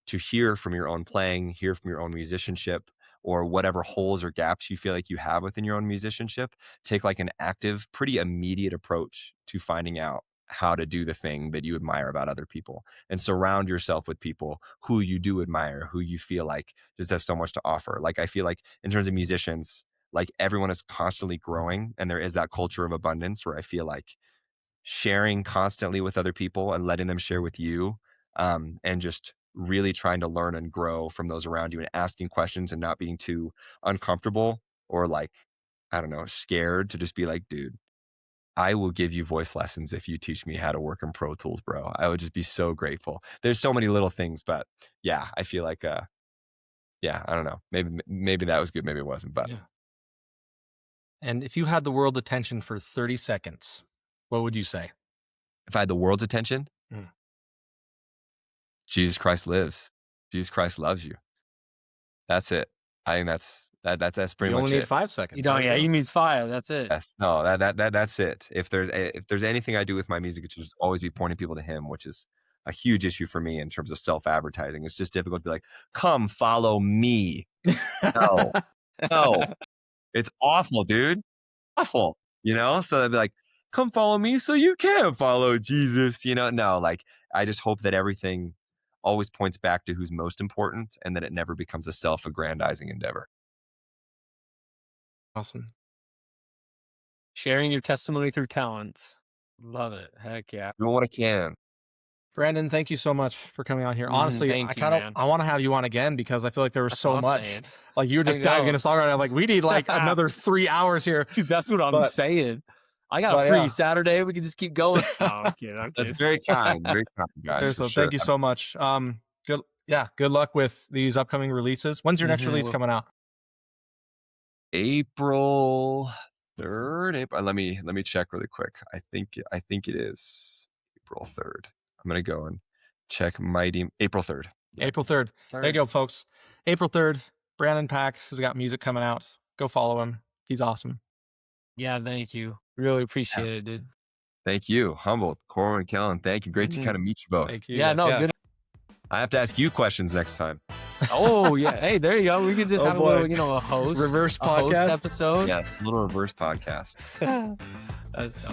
to hear from your own playing, hear from your own musicianship, or whatever holes or gaps you feel like you have within your own musicianship, take like an active, pretty immediate approach to finding out how to do the thing that you admire about other people, and surround yourself with people who you do admire, who you feel like just have so much to offer. Like I feel like in terms of musicians, like everyone is constantly growing, and there is that culture of abundance where I feel like sharing constantly with other people and letting them share with you, and just really trying to learn and grow from those around you and asking questions and not being too uncomfortable or like, I don't know, scared to just be like, dude, I will give you voice lessons if you teach me how to work in Pro Tools, bro. I would just be so grateful. There's so many little things, but yeah, I feel like, yeah, I don't know. Maybe that was good. Maybe it wasn't, but Yeah. And if you had the world's attention for 30 seconds, what would you say? if I had the world's attention, Mm. Jesus Christ lives. Jesus Christ loves you. That's it. I think that's pretty You much only need it. 5 seconds. You don't. There you Yeah, go. he means fire. That's it. Yes. No, that's it. If there's anything I do with my music, it should just always be pointing people to him, which is a huge issue for me in terms of self-advertising. It's just difficult to be like, come follow me. No, no. It's awful, dude. Awful. You know? So they'd be like, come follow me so you can follow Jesus. You know? No, like I just hope that everything always points back to who's most important and that it never becomes a self-aggrandizing endeavor. Awesome. Sharing your testimony through talents. Love it. Heck yeah. Doing what I can. Brandon, thank you so much for coming on here. Honestly, thank you, man. I want to have you on again because I feel like there was That's so what I'm much. saying. Like you were just I diving know. into songwriting. I'm like, we need like another 3 hours here. Dude, that's what I'm But- saying. I got a but free yeah. Saturday. We can just keep going. Oh, I'm kidding. I'm kidding. That's very kind, guys. For Seriously, sure. thank you so much. Good luck with these upcoming releases. When's your next Mhm, release well- coming out? April 3rd. Let me check really quick. I think it is April 3rd. I'm gonna go and check April 3rd. Yeah. April 3rd. There you go, folks. April 3rd. Brandon Pak has got music coming out. Go follow him. He's awesome. Yeah, thank you. Really appreciate it, dude. Thank you. Humbled. Corwin and Kellen, thank you. Great to kind of meet you both. Thank you. Yeah, guys. no, good. I have to ask you questions next time. Oh, yeah. Hey, there you go. We could just Oh, have boy. a little, a host. Reverse a host podcast? episode. Yeah, a little reverse podcast. That's dope.